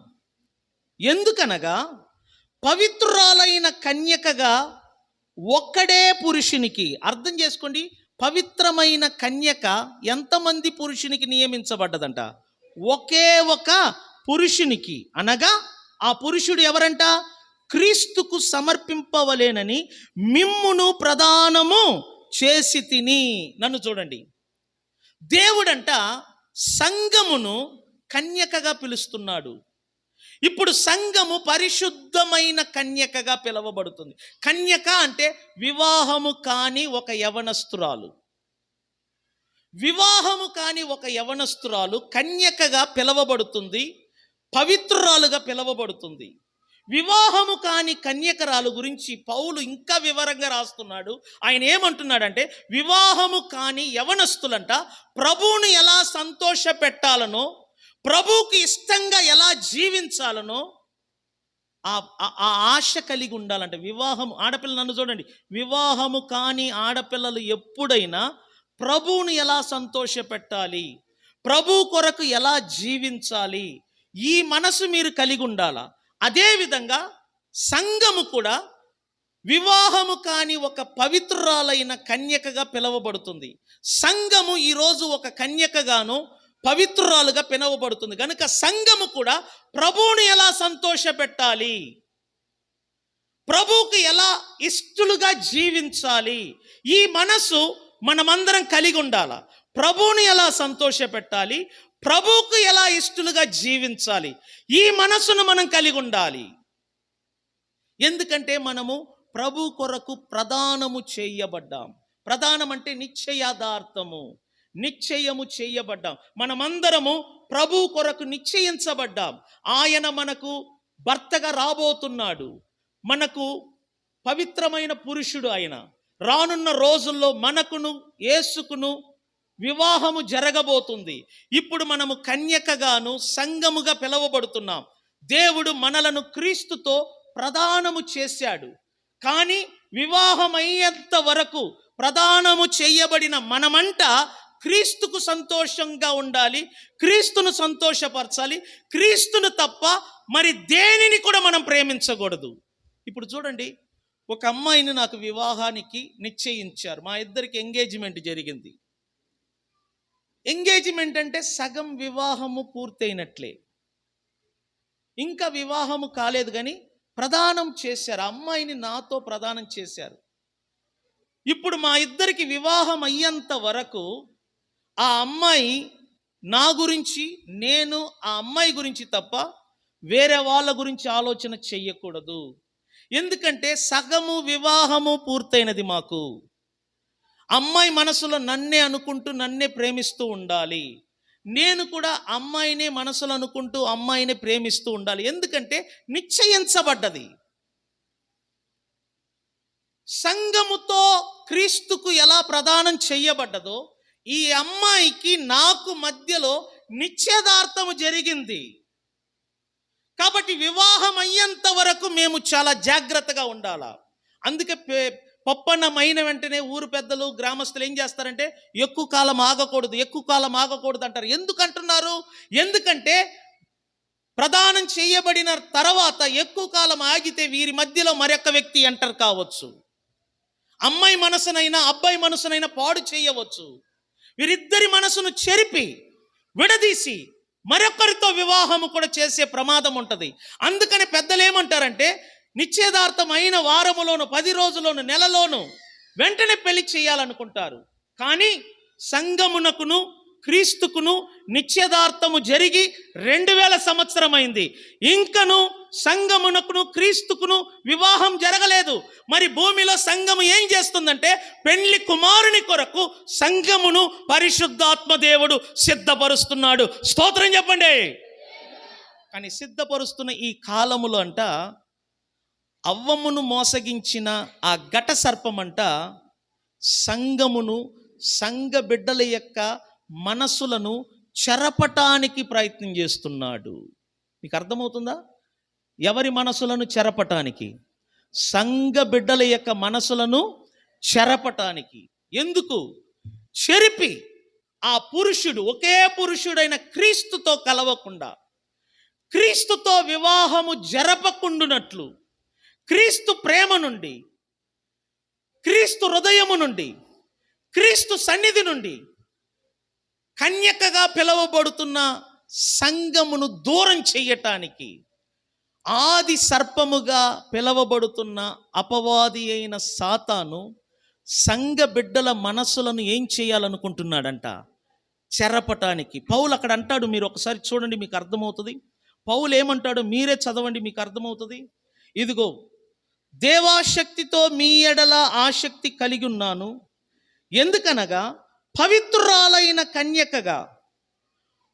ఎందుకనగా పవిత్రురాలైన కన్యకగా ఒక్కడే పురుషునికి. అర్థం చేసుకోండి, పవిత్రమైన కన్యక ఎంతమంది పురుషునికి నియమించబడ్డదంట, ఒకే ఒక పురుషునికి. అనగా ఆ పురుషుడు ఎవరంట, క్రీస్తుకు సమర్పింపవలేనని మిమ్మును ప్రదానము చేసి తిని. నన్ను చూడండి, దేవుడంట సంఘమును కన్యకగా పిలుస్తున్నాడు. ఇప్పుడు సంఘము పరిశుద్ధమైన కన్యకగా పిలువబడుతుంది. కన్యక అంటే వివాహము కాని ఒక యవనస్తురాలు. వివాహము కాని ఒక యవనస్తురాలు కన్యకగా పిలువబడుతుంది, పవిత్రురాలుగా పిలువబడుతుంది. వివాహము కాని కన్యకరాలు గురించి పౌలు ఇంకా వివరంగా రాస్తున్నాడు. ఆయన ఏమంటున్నాడంటే, వివాహము కాని యవనస్తులంట ప్రభువును ఎలా సంతోష పెట్టాలనో, ప్రభువుకి ఇష్టంగా ఎలా జీవించాలనో ఆ ఆశ కలిగి ఉండాలంటే. వివాహము, ఆడపిల్ల నన్ను చూడండి, వివాహము కాని ఆడపిల్లలు ఎప్పుడైనా ప్రభువుని ఎలా సంతోష పెట్టాలి, ప్రభు కొరకు ఎలా జీవించాలి, ఈ మనసు మీరు కలిగి ఉండాలా. అదేవిధంగా సంఘము కూడా వివాహము కాని ఒక పవిత్రురాలైన కన్యకగా పిలువబడుతుంది. సంఘము ఈరోజు ఒక కన్యకగాను పవిత్రురాలుగా పిలువబడుతుంది. కనుక సంఘము కూడా ప్రభువుని ఎలా సంతోష పెట్టాలి, ప్రభువుకి ఎలా ఇష్టలుగా జీవించాలి, ఈ మనసు మనమందరం కలిగి ఉండాలి. ప్రభువుని ఎలా సంతోష పెట్టాలి, ప్రభువుకు ఎలా ఇష్టలుగా జీవించాలి, ఈ మనసును మనం కలిగి ఉండాలి. ఎందుకంటే మనము ప్రభు కొరకు ప్రదానము చేయబడ్డాం. ప్రదానం అంటే నిశ్చయాదార్థము, నిశ్చయము చేయబడ్డాం. మనమందరము ప్రభు కొరకు నిశ్చయించబడ్డాం. ఆయన మనకు భర్తగా రాబోతున్నాడు, మనకు పవిత్రమైన పురుషుడు ఆయన. రానున్న రోజుల్లో మనకును యేసుకును వివాహము జరగబోతుంది. ఇప్పుడు మనము కన్యకగాను సంఘముగా పిలువబడుతున్నాం. దేవుడు మనలను క్రీస్తుతో ప్రదానము చేశాడు. కానీ వివాహమయ్యేంత వరకు ప్రదానము చేయబడిన మనమంట క్రీస్తుకు సంతోషంగా ఉండాలి, క్రీస్తును సంతోషపరచాలి. క్రీస్తును తప్ప మరి దేనిని కూడా మనం ప్రేమించకూడదు. ఇప్పుడు చూడండి, ఒక అమ్మాయిని నాకు వివాహానికి నిశ్చయించారు. మా ఇద్దరికి ఎంగేజ్మెంట్ జరిగింది. ఎంగేజ్మెంట్ అంటే సగం వివాహము పూర్తయినట్లే. ఇంకా వివాహము కాలేదు కానీ ప్రదానం చేశారు. అమ్మాయిని నాతో ప్రదానం చేశారు. ఇప్పుడు మా ఇద్దరికి వివాహం అయ్యేంత వరకు ఆ అమ్మాయి నా గురించి, నేను ఆ అమ్మాయి గురించి తప్ప వేరే వాళ్ళ గురించి ఆలోచన చెయ్యకూడదు. ఎందుకంటే సగము వివాహము పూర్తయినది మాకు. అమ్మాయి మనసులో నన్నే అనుకుంటూ నన్నే ప్రేమిస్తూ ఉండాలి. నేను కూడా అమ్మాయినే మనసులో అనుకుంటూ అమ్మాయినే ప్రేమిస్తూ ఉండాలి. ఎందుకంటే నిశ్చయించబడ్డది. సంఘముతో క్రీస్తుకు ఎలా ప్రదానం చెయ్యబడ్డదో ఈ అమ్మాయికి నాకు మధ్యలో నిశ్చయదార్థము జరిగింది. కాబట్టి వివాహం అయ్యేంత వరకు మేము చాలా జాగ్రత్తగా ఉండాలా. అందుకే పప్పన్నమైన వెంటనే ఊరు పెద్దలు, గ్రామస్తులు ఏం చేస్తారంటే ఎక్కువ కాలం ఆగకూడదు అంటారు. ఎందుకంటున్నారు? ఎందుకంటే ప్రదానం చేయబడిన తర్వాత ఎక్కువ కాలం ఆగితే వీరి మధ్యలో మరొక వ్యక్తి ఎంటర్ కావచ్చు. అమ్మాయి మనసునైనా అబ్బాయి మనసునైనా పాడు చేయవచ్చు. వీరిద్దరి మనసును చెరిపి విడదీసి మరొకరితో వివాహము కూడా చేసే ప్రమాదం ఉంటుంది. అందుకని పెద్దలు ఏమంటారంటే నిశ్చయదార్థం అయిన వారములోను, 10 రోజుల్లోను, నెలలోను వెంటనే పెళ్లి చేయాలనుకుంటారు. కానీ సంఘమునకును క్రీస్తుకును నిశ్చయదార్థము జరిగి 2000 సంవత్సరం అయింది. ఇంకను సంఘమునకును క్రీస్తుకును వివాహం జరగలేదు. మరి భూమిలో సంఘము ఏం చేస్తుందంటే పెళ్లి కుమారుని కొరకు సంఘమును పరిశుద్ధాత్మ దేవుడు సిద్ధపరుస్తున్నాడు. స్తోత్రం చెప్పండి. కానీ సిద్ధపరుస్తున్న ఈ కాలములో అంట అవ్వమును మోసగించిన ఆ ఘట సర్పమంట సంఘమును, సంఘ బిడ్డల యొక్క మనసులను చెరపటానికి ప్రయత్నం చేస్తున్నాడు. మీకు అర్థమవుతుందా? ఎవరి మనసులను చెరపటానికి? సంఘ బిడ్డల యొక్క మనసులను చెరపటానికి. ఎందుకు? చెరిపి ఆ పురుషుడు, ఒకే పురుషుడైన క్రీస్తుతో కలవకుండా, క్రీస్తుతో వివాహము జరపకుండునట్లు, క్రీస్తు ప్రేమ నుండి, క్రీస్తు హృదయము నుండి, క్రీస్తు సన్నిధి నుండి కన్యకగా పిలువబడుతున్న సంఘమును దూరం చెయ్యటానికి ఆది సర్పముగా పిలువబడుతున్న అపవాది అయిన సాతాను సంఘ బిడ్డల మనసులను ఏం చేయాలనుకుంటున్నాడంట? చెరపటానికి. పౌలు అక్కడ అంటాడు, మీరు ఒకసారి చూడండి, మీకు అర్థమవుతుంది. పౌలు ఏమంటాడు మీరే చదవండి, మీకు అర్థమవుతుంది. ఇదిగో, దేవాశక్తితో మీ ఎడల ఆసక్తి కలిగి ఉన్నాను. ఎందుకనగా పవిత్రురాలైన కన్యకగా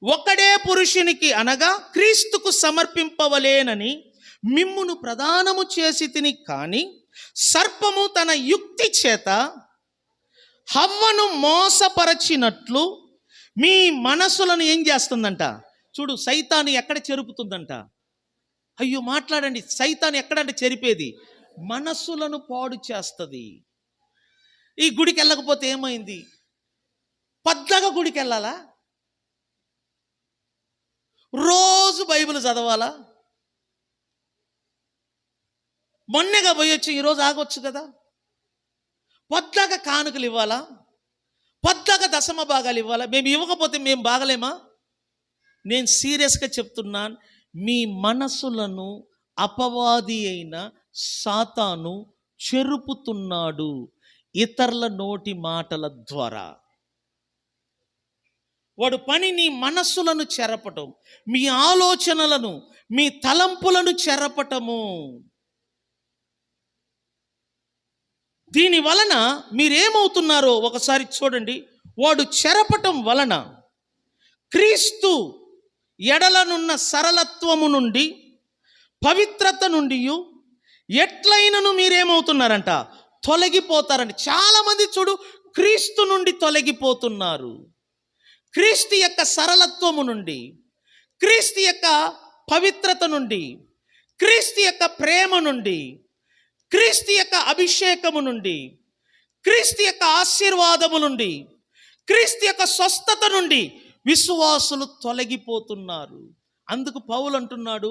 ఒకడే పురుషునికి అనగా క్రీస్తుకు సమర్పింపవలేనని మిమ్మును ప్రదానము చేసి తిని, కానీ సర్పము తన యుక్తి చేత హవ్వను మోసపరచినట్లు మీ మనసులను ఏం చేస్తుందంట? చూడు, సైతాను ఎక్కడ చెరుపుతుందంట? అయ్యో మాట్లాడండి. సైతాను ఎక్కడంటే చెరిపేది? మనస్సులను పాడు చేస్తుంది. ఈ గుడికి వెళ్ళకపోతే ఏమైంది? పద్దాగా గుడికి వెళ్ళాలా? రోజు బైబిల్ చదవాలా? మొన్నగా పోయొచ్చు, ఈరోజు ఆగొచ్చు కదా. పద్దాగా కానుకలు ఇవ్వాలా? పద్దాగా దశమ భాగాలు ఇవ్వాలా? మేము ఇవ్వకపోతే మేము బాగలేమా? నేను సీరియస్గా చెప్తున్నాను, మీ మనసులను అపవాది అయిన సాతాను చెరుపుతున్నాడు ఇతరుల నోటి మాటల ద్వారా. వాడు పని నీ మనస్సులను చెరపటం, మీ ఆలోచనలను, మీ తలంపులను చెరపటము. దీని వలన మీరేమవుతున్నారో ఒకసారి చూడండి. వాడు చెరపటం వలన క్రీస్తు ఎడలనున్న సరళత్వము నుండి, పవిత్రత నుండి ఎట్లయినను మీరేమవుతున్నారంట? తొలగిపోతారండి. చాలామంది చూడు, క్రీస్తు నుండి తొలగిపోతున్నారు. క్రీస్తు యొక్క సరళత్వము నుండి, క్రీస్తు యొక్క పవిత్రత నుండి, క్రీస్తు యొక్క ప్రేమ నుండి, క్రీస్తు యొక్క అభిషేకము నుండి, క్రీస్తు యొక్క ఆశీర్వాదము నుండి, క్రీస్తు యొక్క స్వస్థత నుండి విశ్వాసులు తొలగిపోతున్నారు. అందుకు పౌలు అంటున్నాడు,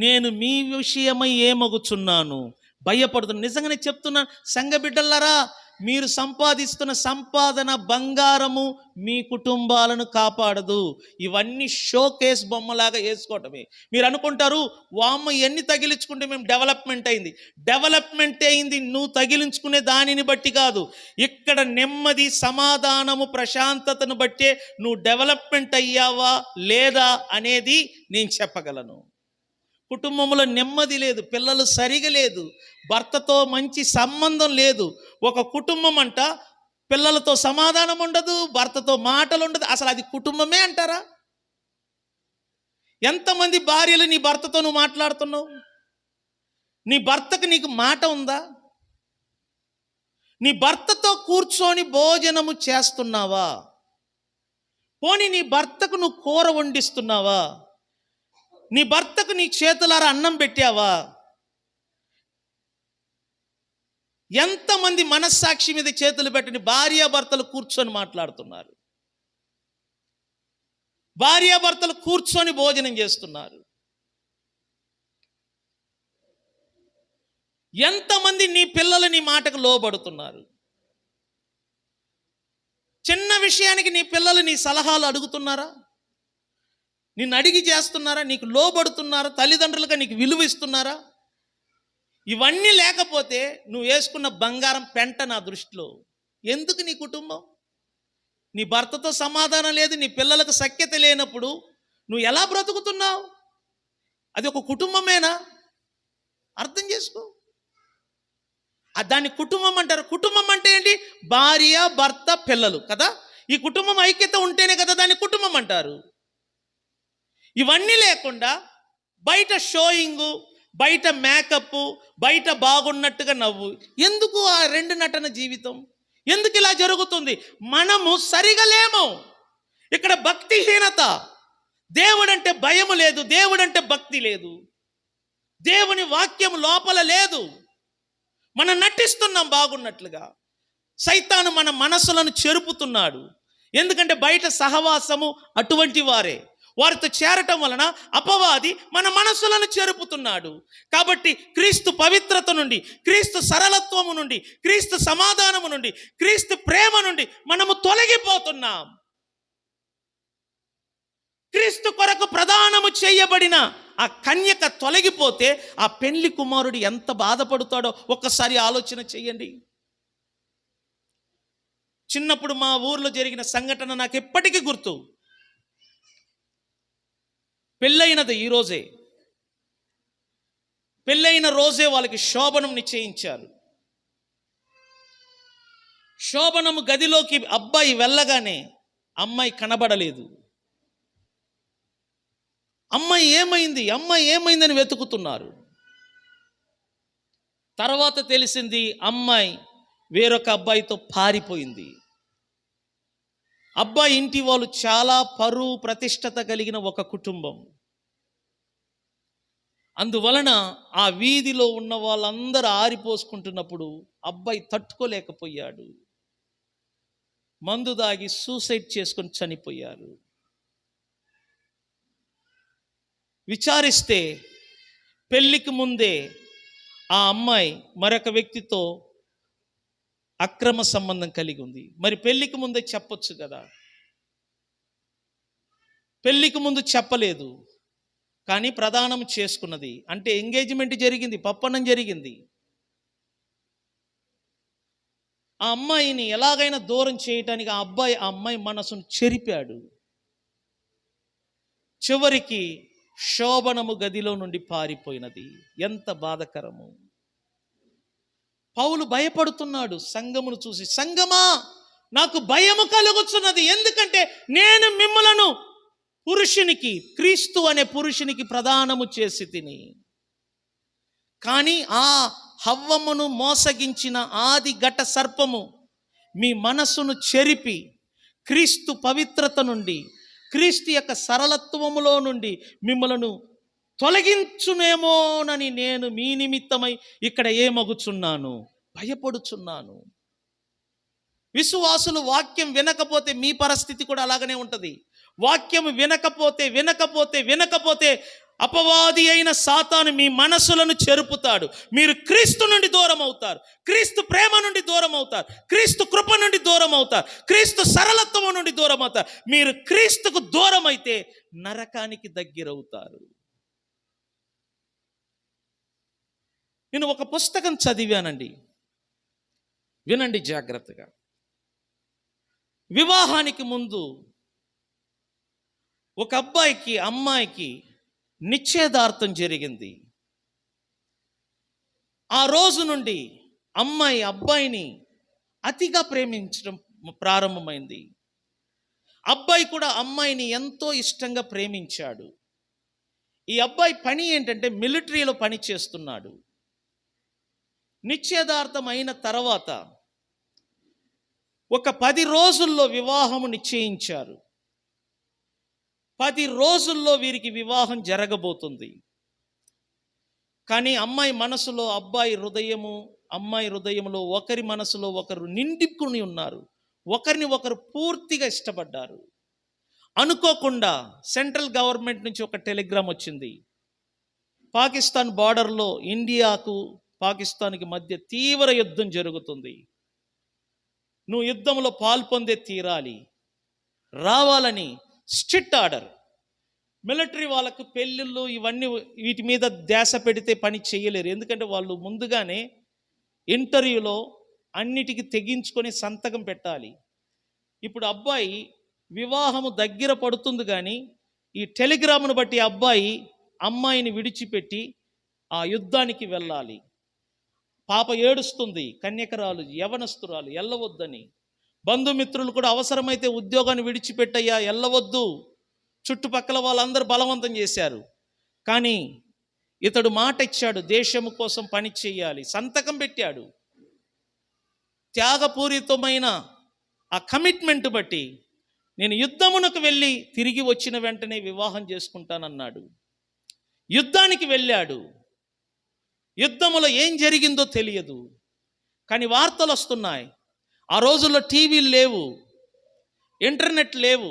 నేను మీ విషయమై ఏమగుచున్నాను, భయపడుతున్నాను. నిజంగానే చెప్తున్నాను, సంఘ బిడ్డలారా, మీరు సంపాదిస్తున్న సంపాదన, బంగారము మీ కుటుంబాలను కాపాడదు. ఇవన్నీ షోకేస్ బొమ్మలాగా వేసుకోవటమే. మీరు అనుకుంటారు, వామ్మ ఎన్ని తగిలించుకుంటే మేము డెవలప్మెంట్ అయింది. డెవలప్మెంట్ అయింది నువ్వు తగిలించుకునే దానిని బట్టి కాదు. ఇక్కడ నెమ్మది, సమాధానము, ప్రశాంతతను బట్టే నువ్వు డెవలప్మెంట్ అయ్యావా లేదా అనేది నేను చెప్పగలను. కుటుంబంలో నెమ్మది లేదు, పిల్లలు సరిగా లేదు, భర్తతో మంచి సంబంధం లేదు. ఒక కుటుంబం అంట పిల్లలతో సమాధానం ఉండదు, భర్తతో మాటలు ఉండదు. అసలు అది కుటుంబమే అంటారా? ఎంతమంది భార్యలు నీ భర్తతో నువ్వు మాట్లాడుతున్నావు? నీ భర్తకు నీకు మాట ఉందా? నీ భర్తతో కూర్చొని భోజనము చేస్తున్నావా? పోనీ నీ భర్తకు నువ్వు కూర వండిస్తున్నావా? నీ భర్తకు నీ చేతులారా అన్నం పెట్టావా? ఎంతమంది మనస్సాక్షి మీద చేతులు పెట్టని భార్యాభర్తలు కూర్చొని మాట్లాడుతున్నారు, భార్యాభర్తలు కూర్చొని భోజనం చేస్తున్నారు. ఎంతమంది నీ పిల్లలు నీ మాటకు లోబడుతున్నారు? చిన్న విషయానికి నీ పిల్లలు నీ సలహాలు అడుగుతున్నారా? నిన్ను అడిగి చేస్తున్నారా? నీకు లోబడుతున్నారా? తల్లిదండ్రులుగా నీకు విలువ ఇస్తున్నారా? ఇవన్నీ లేకపోతే నువ్వు వేసుకున్న బంగారం పెంట నా దృష్టిలో. ఎందుకు నీ కుటుంబం? నీ భర్తతో సమాధానం లేదు, నీ పిల్లలకు సఖ్యత లేనప్పుడు నువ్వు ఎలా బ్రతుకుతున్నావు? అది ఒక కుటుంబమేనా? అర్థం చేసుకో. దాన్ని కుటుంబం అంటారు. కుటుంబం అంటే ఏంటి? భార్య, భర్త, పిల్లలు కదా. ఈ కుటుంబం ఐక్యత ఉంటేనే కదా దాన్ని కుటుంబం అంటారు. ఇవన్నీ లేకుండా బయట షోయింగు, బయట మేకప్, బయట బాగున్నట్టుగా నవ్వు. ఎందుకు ఆ రెండు నటన జీవితం? ఎందుకు ఇలా జరుగుతుంది? మనము సరిగా లేము. ఇక్కడ భక్తిహీనత. దేవుడంటే భయము లేదు, దేవుడంటే భక్తి లేదు, దేవుని వాక్యం లోపల లేదు. మనం నటిస్తున్నాం బాగున్నట్లుగా. సైతాను మన మనసులను చెరుపుతున్నాడు. ఎందుకంటే బయట సహవాసము అటువంటి వారే. వారితో చేరటం వలన అపవాది మన మనసులను చెరుపుతున్నాడు. కాబట్టి క్రీస్తు పవిత్రత నుండి, క్రీస్తు సరళత్వము నుండి, క్రీస్తు సమాధానము నుండి, క్రీస్తు ప్రేమ నుండి మనము తొలగిపోతున్నాం. క్రీస్తు కొరకు ప్రదానము చేయబడిన ఆ కన్యక తొలగిపోతే ఆ పెళ్లి కుమారుడు ఎంత బాధపడతాడో ఒక్కసారి ఆలోచన చెయ్యండి. చిన్నప్పుడు మా ఊర్లో జరిగిన సంఘటన నాకు ఎప్పటికీ గుర్తు. పెళ్ళైనది ఈరోజే, పెళ్ళైన రోజే వాళ్ళకి శోభనం నిశ్చయించారు. శోభనము గదిలోకి అబ్బాయి వెళ్ళగానే అమ్మాయి కనబడలేదు. అమ్మాయి ఏమైంది, అమ్మాయి ఏమైందని వెతుకుతున్నారు. తర్వాత తెలిసింది అమ్మాయి వేరొక అబ్బాయితో పారిపోయింది. అబ్బాయి ఇంటి వాళ్ళు చాలా పరువు ప్రతిష్టత కలిగిన ఒక కుటుంబం. అందువలన ఆ వీధిలో ఉన్న వాళ్ళందరూ ఆరిపోసుకుంటున్నప్పుడు అబ్బాయి తట్టుకోలేకపోయాడు. మందు దాగి సూసైడ్ చేసుకొని చనిపోయారు. విచారిస్తే పెళ్లికి ముందే ఆ అమ్మాయి మరొక వ్యక్తితో అక్రమ సంబంధం కలిగి ఉంది. మరి పెళ్లికి ముందే చెప్పొచ్చు కదా. పెళ్లికి ముందు చెప్పలేదు, కానీ ప్రదానం చేసుకున్నది. అంటే ఎంగేజ్మెంట్ జరిగింది, పప్పనం జరిగింది. ఆ అమ్మాయిని ఎలాగైనా దూరం చేయటానికి ఆ అమ్మాయి మనసును చెరిపాడు. చివరికి శోభనము గదిలో నుండి పారిపోయినది. ఎంత బాధకరము. పౌలు భయపడుతున్నాడు సంఘమును చూసి. సంఘమా, నాకు భయము కలుగుతున్నది. ఎందుకంటే నేను మిమ్మలను పురుషునికి, క్రీస్తు అనే పురుషునికి ప్రదానము చేసి తిని, కానీ ఆ హవ్వమును మోసగించిన ఆది ఘట సర్పము మీ మనస్సును చెరిపి క్రీస్తు పవిత్రత నుండి, క్రీస్తు యొక్క సరళత్వములో నుండి మిమ్మలను తొలగించునేమోనని నేను మీ నిమిత్తమై ఇక్కడ ఏమగుచున్నాను, భయపడుచున్నాను. విశ్వాసులు వాక్యం వినకపోతే మీ పరిస్థితి కూడా అలాగనే ఉంటుంది. వాక్యం వినకపోతే అపవాది అయిన సాతాను మీ మనసులను చెరుపుతాడు. మీరు క్రీస్తు నుండి దూరం అవుతారు, క్రీస్తు ప్రేమ నుండి దూరం అవుతారు, క్రీస్తు కృప నుండి దూరం అవుతారు, క్రీస్తు సరళత్వం నుండి దూరం అవుతారు. మీరు క్రీస్తుకు దూరం అయితే నరకానికి దగ్గరవుతారు. నేను ఒక పుస్తకం చదివానండి, వినండి జాగ్రత్తగా. వివాహానికి ముందు ఒక అబ్బాయికి అమ్మాయికి నిశ్చయదార్థం జరిగింది. ఆ రోజు నుండి అమ్మాయి అబ్బాయిని అతిగా ప్రేమించడం ప్రారంభమైంది. అబ్బాయి కూడా అమ్మాయిని ఎంతో ఇష్టంగా ప్రేమించాడు. ఈ అబ్బాయి పని ఏంటంటే మిలిటరీలో పని చేస్తున్నాడు. నిశ్చయదార్థం అయిన తర్వాత ఒక 10 రోజుల్లో వివాహము నిశ్చయించారు. 10 రోజుల్లో వీరికి వివాహం జరగబోతుంది. కానీ అమ్మాయి మనసులో అబ్బాయి హృదయము, అమ్మాయి హృదయంలో ఒకరి మనసులో ఒకరు నిండుకుని ఉన్నారు. ఒకరిని ఒకరు పూర్తిగా ఇష్టపడ్డారు. అనుకోకుండా సెంట్రల్ గవర్నమెంట్ నుంచి ఒక టెలిగ్రామ్ వచ్చింది. పాకిస్తాన్ బార్డర్లో ఇండియాకు పాకిస్తాన్కి మధ్య తీవ్ర యుద్ధం జరుగుతుంది, నువ్వు యుద్ధంలో పాల్పొందే తీరాలి, రావాలని స్ట్రిక్ట్ ఆర్డర్. మిలిటరీ వాళ్ళకు పెళ్ళిళ్ళు ఇవన్నీ వీటి మీద ధ్యాస పెడితే పని చేయలేరు. ఎందుకంటే వాళ్ళు ముందుగానే ఇంటర్వ్యూలో అన్నిటికీ తెగించుకొని సంతకం పెట్టాలి. ఇప్పుడు అబ్బాయి వివాహము దగ్గర పడుతుంది, కానీ ఈ టెలిగ్రామ్ను బట్టి అబ్బాయి అమ్మాయిని విడిచిపెట్టి ఆ యుద్ధానికి వెళ్ళాలి. పాప ఏడుస్తుంది, కన్యకరాలు యవనస్తురాలు, ఎల్లవద్దని. బంధుమిత్రులు కూడా అవసరమైతే ఉద్యోగాన్ని విడిచిపెట్టయ్యా, ఎల్లవద్దు, చుట్టుపక్కల వాళ్ళందరూ బలవంతం చేశారు. కానీ ఇతడు మాట ఇచ్చాడు, దేశము కోసం పని చేయాలి, సంతకం పెట్టాడు. త్యాగపూరితమైన ఆ కమిట్మెంట్ బట్టి నేను యుద్ధమునకు వెళ్ళి తిరిగి వచ్చిన వెంటనే వివాహం చేసుకుంటానన్నాడు. యుద్ధానికి వెళ్ళాడు. యుద్ధములో ఏం జరిగిందో తెలియదు, కానీ వార్తలు వస్తున్నాయి. ఆ రోజుల్లో టీవీలు లేవు, ఇంటర్నెట్ లేవు.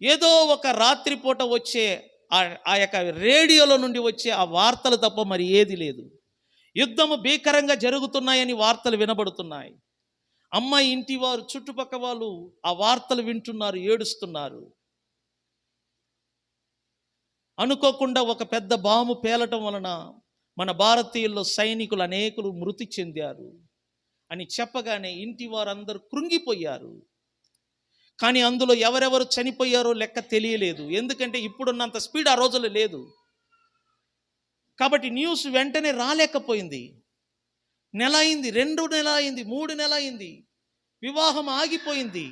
ఏదో ఒక రాత్రిపూట వచ్చే ఆ యొక్క రేడియోలో నుండి వచ్చే ఆ వార్తలు తప్ప మరి ఏది లేదు. యుద్ధము భీకరంగా జరుగుతున్నాయని వార్తలు వినబడుతున్నాయి. అమ్మాయి ఇంటి వారు, చుట్టుపక్క వాళ్ళు ఆ వార్తలు వింటున్నారు, ఏడుస్తున్నారు. అనుకోకుండా ఒక పెద్ద బాంబు పేలటం వలన మన భారతీయుల్లో సైనికులు అనేకులు మృతి చెందారు అని చెప్పగానే ఇంటి వారందరూ కృంగిపోయారు. కానీ అందులో ఎవరెవరు చనిపోయారో లెక్క తెలియలేదు. ఎందుకంటే ఇప్పుడున్నంత స్పీడ్ ఆ రోజుల్లో లేదు. కాబట్టి న్యూస్ వెంటనే రాలేకపోయింది. నెల అయింది, 2 నెలలు అయింది, 3 నెలలు అయింది, వివాహం ఆగిపోయింది.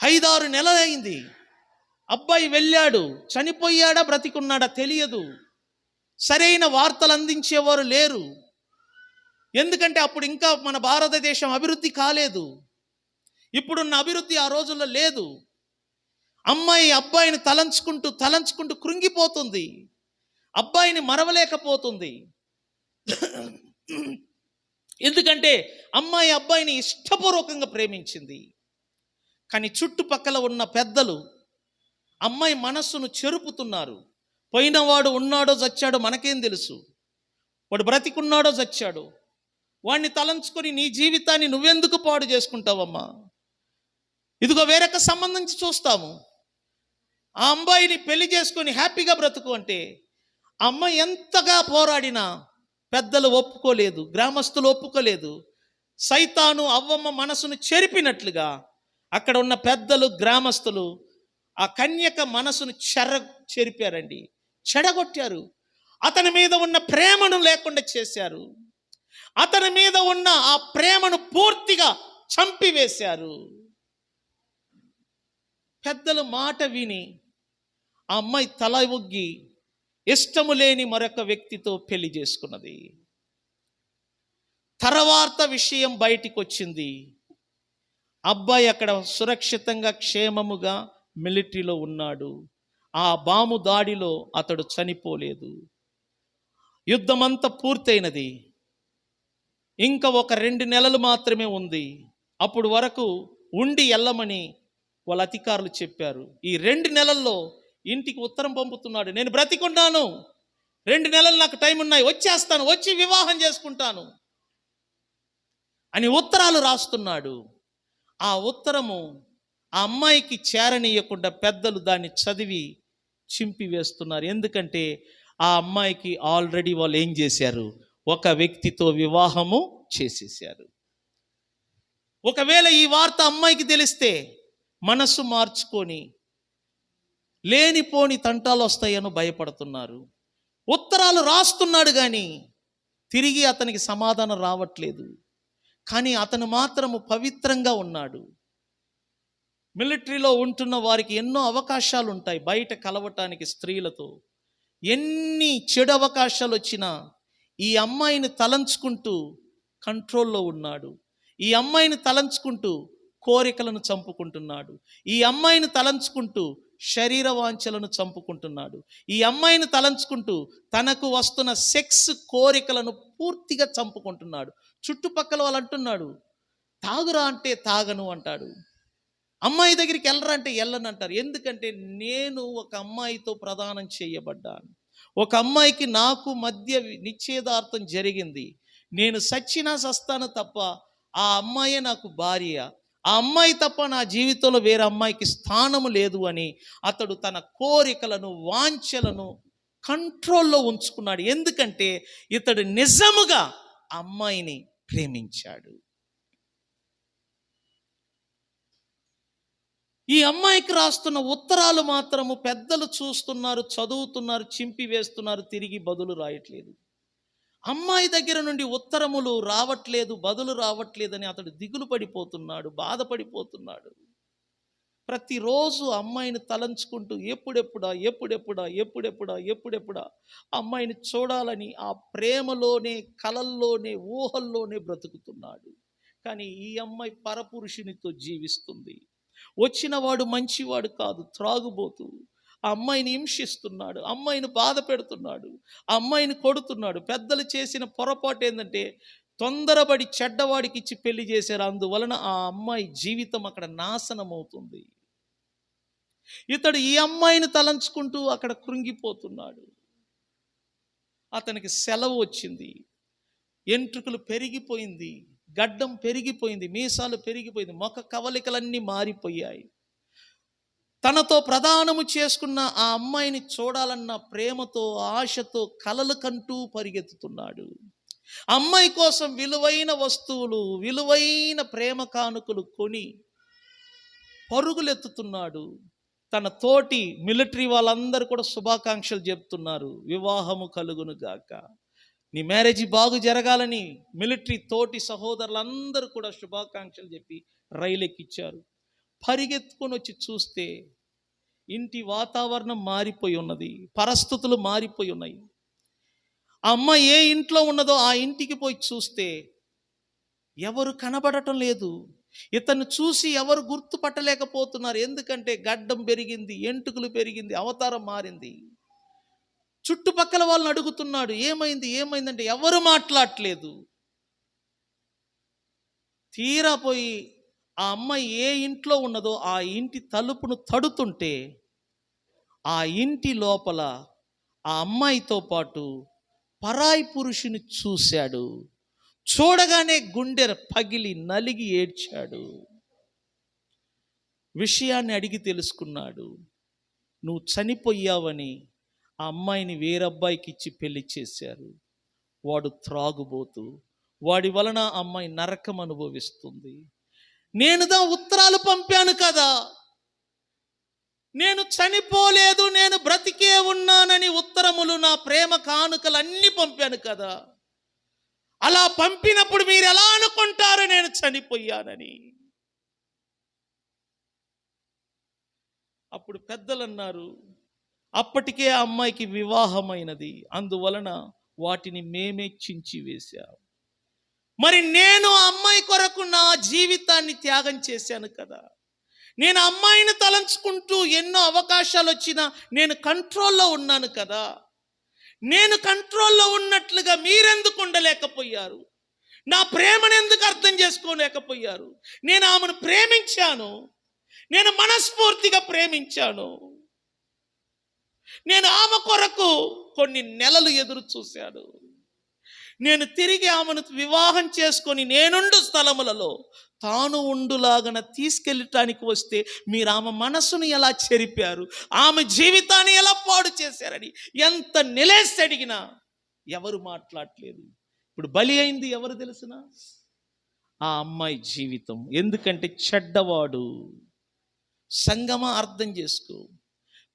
5-6 నెలలు అయింది. అబ్బాయి వెళ్ళాడు, చనిపోయాడా బ్రతికున్నాడా తెలియదు. సరైన వార్తలు అందించేవారు లేరు. ఎందుకంటే అప్పుడు ఇంకా మన భారతదేశం అభివృద్ధి కాలేదు. ఇప్పుడున్న అభివృద్ధి ఆ రోజుల్లో లేదు. అమ్మాయి అబ్బాయిని తలంచుకుంటూ కృంగిపోతుంది. అబ్బాయిని మరవలేకపోతుంది. ఎందుకంటే అమ్మాయి అబ్బాయిని ఇష్టపూర్వకంగా ప్రేమించింది. కానీ చుట్టుపక్కల ఉన్న పెద్దలు అమ్మాయి మనస్సును చెరుపుతున్నారు. పోయినవాడు ఉన్నాడో చచ్చాడో మనకేం తెలుసు, వాడు బ్రతికున్నాడో చచ్చాడో, వాడిని తలంచుకొని నీ జీవితాన్ని నువ్వెందుకు పాడు చేసుకుంటావమ్మా, ఇదిగో వేరొక సంబంధం చూస్తాము, ఆ అమ్మాయిని పెళ్లి చేసుకొని హ్యాపీగా బ్రతుకు అంటే ఆ అమ్మాయి ఎంతగా పోరాడినా పెద్దలు ఒప్పుకోలేదు, గ్రామస్తులు ఒప్పుకోలేదు. సైతాను అవ్వమ్మ మనసును చెరిపినట్లుగా అక్కడ ఉన్న పెద్దలు, గ్రామస్తులు ఆ కన్యక మనసును చెరిపారండి, చెడగొట్టారు. అతని మీద ఉన్న ప్రేమను లేకుండా చేశారు. అతని మీద ఉన్న ఆ ప్రేమను పూర్తిగా చంపివేశారు. పెద్దలు మాట విని ఆ అమ్మాయి తల ఒగ్గి ఇష్టము లేని మరొక వ్యక్తితో పెళ్లి చేసుకున్నది. తర్వాత విషయం బయటికి వచ్చింది. అబ్బాయి అక్కడ సురక్షితంగా క్షేమముగా మిలిటరీలో ఉన్నాడు. ఆ బాంబు దాడిలో అతడు చనిపోలేదు. యుద్ధమంతా పూర్తయినది. ఇంకా ఒక 2 నెలలు మాత్రమే ఉంది. అప్పుడు వరకు ఉండి వెళ్ళమని వాళ్ళ అధికారులు చెప్పారు. ఈ 2 నెలల్లో ఇంటికి ఉత్తరం పంపుతున్నాడు, నేను బ్రతికున్నాను, 2 నెలలు నాకు టైం ఉన్నాయి, వచ్చేస్తాను, వచ్చి వివాహం చేసుకుంటాను అని ఉత్తరాలు రాస్తున్నాడు. ఆ ఉత్తరము ఆ అమ్మాయికి చేరనీయకుండా పెద్దలు దాన్ని చదివి చింపి వేస్తున్నారు. ఎందుకంటే ఆ అమ్మాయికి ఆల్రెడీ వాళ్ళు ఏం చేశారు, ఒక వ్యక్తితో వివాహము చేసేసారు. ఒకవేళ ఈ వార్త అమ్మాయికి తెలిస్తే మనస్సు మార్చుకొని లేనిపోని తంటాలు వస్తాయని భయపడుతున్నారు. ఉత్తరాలు రాస్తున్నాడు కానీ తిరిగి అతనికి సమాధానం రావట్లేదు. కానీ అతను మాత్రము పవిత్రంగా ఉన్నాడు. మిలిటరీలో ఉంటున్న వారికి ఎన్నో అవకాశాలు ఉంటాయి బయట కలవటానికి స్త్రీలతో. ఎన్ని చెడు అవకాశాలు వచ్చినా ఈ అమ్మాయిని తలంచుకుంటూ కంట్రోల్లో ఉన్నాడు. ఈ అమ్మాయిని తలంచుకుంటూ కోరికలను చంపుకుంటున్నాడు. ఈ అమ్మాయిని తలంచుకుంటూ శరీర వాంఛలను చంపుకుంటున్నాడు. ఈ అమ్మాయిని తలంచుకుంటూ తనకు వస్తున్న సెక్స్ కోరికలను పూర్తిగా చంపుకుంటున్నాడు. చుట్టుపక్కల వాళ్ళు అంటున్నాడు, తాగురా అంటే తాగను అంటాడు, అమ్మాయి దగ్గరికి వెళ్ళరా అంటే వెళ్ళను అంటారు. ఎందుకంటే నేను ఒక అమ్మాయితో ప్రదానం చేయబడ్డాను, ఒక అమ్మాయికి నాకు మధ్య నిశ్చయదార్థం జరిగింది, నేను సచ్చినా సస్తాను తప్ప ఆ అమ్మాయే నాకు భార్య, ఆ అమ్మాయి తప్ప నా జీవితంలో వేరే అమ్మాయికి స్థానము లేదు అని అతడు తన కోరికలను వాంఛలను కంట్రోల్లో ఉంచుకున్నాడు. ఎందుకంటే ఇతడు నిజముగా అమ్మాయిని ప్రేమించాడు. ఈ అమ్మాయికి రాస్తున్న ఉత్తరాలు మాత్రము పెద్దలు చూస్తున్నారు, చదువుతున్నారు, చింపి వేస్తున్నారు, తిరిగి బదులు రాయట్లేదు. అమ్మాయి దగ్గర నుండి ఉత్తరములు రావట్లేదు, బదులు రావట్లేదని అతడు దిగులు పడిపోతున్నాడు, బాధపడిపోతున్నాడు. ప్రతిరోజు అమ్మాయిని తలంచుకుంటూ ఎప్పుడెప్పుడా ఎప్పుడెప్పుడా ఎప్పుడెప్పుడా ఎప్పుడెప్పుడా అమ్మాయిని చూడాలని ఆ ప్రేమలోనే, కలల్లోనే, ఊహల్లోనే బ్రతుకుతున్నాడు. కానీ ఈ అమ్మాయి పరపురుషునితో జీవిస్తుంది. వచ్చినవాడు మంచివాడు కాదు, త్రాగుబోతు. ఆ అమ్మాయిని హింసిస్తున్నాడు, అమ్మాయిని బాధ పెడుతున్నాడు, ఆ అమ్మాయిని కొడుతున్నాడు. పెద్దలు చేసిన పొరపాటు ఏంటంటే తొందరపడి చెడ్డవాడికి ఇచ్చి పెళ్లి చేశారు. అందువలన ఆ అమ్మాయి జీవితం అక్కడ నాశనం అవుతుంది. ఇతడు ఈ అమ్మాయిని తలంచుకుంటూ అక్కడ కృంగిపోతున్నాడు. అతనికి సెలవు వచ్చింది, ఎంట్రుకలు పెరిగిపోయింది, గడ్డం పెరిగిపోయింది, మీసాలు పెరిగిపోయింది, ముఖ కవలికలన్నీ మారిపోయాయి. తనతో ప్రదానము చేసుకున్న ఆ అమ్మాయిని చూడాలన్న ప్రేమతో, ఆశతో కలలు కంటూ పరిగెత్తుతున్నాడు. అమ్మాయి కోసం విలువైన వస్తువులు, విలువైన ప్రేమ కానుకలు కొని పరుగులెత్తుతున్నాడు. తన తోటి మిలిటరీ వాళ్ళందరూ కూడా శుభాకాంక్షలు చెప్తున్నారు, వివాహము కలుగును గాక, నీ మ్యారేజ్ బాగు జరగాలని మిలిటరీ తోటి సహోదరులందరూ కూడా శుభాకాంక్షలు చెప్పి రైలు ఎక్కించారు. పరిగెత్తుకొని వచ్చి చూస్తే ఇంటి వాతావరణం మారిపోయి ఉన్నది, పరిస్థితులు మారిపోయి ఉన్నాయి. ఆ అమ్మాయి ఏ ఇంట్లో ఉన్నదో ఆ ఇంటికి పోయి చూస్తే ఎవరు కనబడటం లేదు. ఇతన్ని చూసి ఎవరు గుర్తుపట్టలేకపోతున్నారు. ఎందుకంటే గడ్డం పెరిగింది, ఎంటుకలు పెరిగింది, అవతారం మారింది. చుట్టుపక్కల వాళ్ళని అడుగుతున్నాడు, ఏమైంది ఏమైందంటే ఎవరు మాట్లాడట్లేదు. తీరా పోయి ఆ అమ్మాయి ఏ ఇంట్లో ఉన్నదో ఆ ఇంటి తలుపును తడుతుంటే ఆ ఇంటి లోపల ఆ అమ్మాయితో పాటు పరాయి పురుషుని చూశాడు. చూడగానే గుండె పగిలి నలిగి ఏడ్చాడు. విషయాన్ని అడిగి తెలుసుకున్నాడు. నువ్వు చనిపోయావని ఆ అమ్మాయిని వేరబ్బాయికి ఇచ్చి పెళ్లి చేశారు. వాడు త్రాగుబోతు, వాడి వలన అమ్మాయి నరకం అనుభవిస్తుంది. నేనుదా ఉత్తరాలు పంపాను కదా, నేను చనిపోలేదు, నేను బ్రతికే ఉన్నానని ఉత్తరములు, నా ప్రేమ కానుకలు అన్నీ పంపాను కదా. అలా పంపినప్పుడు మీరు ఎలా అనుకుంటారు నేను చనిపోయానని? అప్పుడు పెద్దలు అన్నారు, అప్పటికే ఆ అమ్మాయికి వివాహమైనది, అందువలన వాటిని మేమే చించి వేశాం. మరి నేను ఆ అమ్మాయి కొరకు నా జీవితాన్ని త్యాగం చేశాను కదా. నేను అమ్మాయిని తలంచుకుంటూ ఎన్నో అవకాశాలు వచ్చినా నేను కంట్రోల్లో ఉన్నాను కదా. నేను కంట్రోల్లో ఉన్నట్లుగా మీరెందుకు ఉండలేకపోయారు? నా ప్రేమను ఎందుకు అర్థం చేసుకోలేకపోయారు? నేను ఆమెను ప్రేమించాను, నేను మనస్ఫూర్తిగా ప్రేమించాను. నేను ఆమె కొరకు కొన్ని నెలలు ఎదురు చూశాను. నేను తిరిగి ఆమెను వివాహం చేసుకొని నేనుండు స్థలములలో తాను ఉండులాగన తీసుకెళ్ళటానికి వస్తే మీరు ఆమె మనస్సును ఎలా చెరిపారు, ఆమె జీవితాన్ని ఎలా పాడు చేశారని ఎంత నిలేసి అడిగినా ఎవరు మాట్లాడలేదు. ఇప్పుడు బలి అయింది ఎవరు తెలుసునా? ఆ అమ్మాయి జీవితం. ఎందుకంటే చెడ్డవాడు. సంగమా, అర్థం చేసుకో.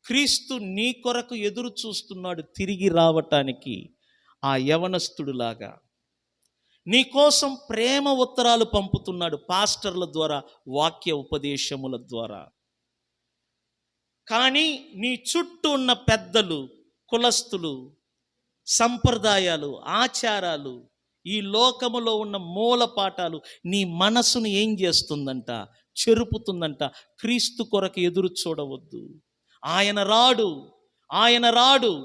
క్రీస్తు నీ కొరకు ఎదురు చూస్తున్నాడు తిరిగి రావటానికి. ఆ యవనస్తుడులాగా నీ కోసం ప్రేమ ఉత్తరాలు పంపుతున్నాడు పాస్టర్ల ద్వారా, వాక్య ఉపదేశముల ద్వారా. కానీ నీ చుట్టూ ఉన్న పెద్దలు, కులస్తులు, సంప్రదాయాలు, ఆచారాలు, ఈ లోకములో ఉన్న మూలపాఠాలు నీ మనసును ఏం చేస్తుందంట? చెరుపుతుందంట. క్రీస్తు కొరకు ఎదురు చూడవద్దు. ఆయన రాడు, ఆయన రాడు.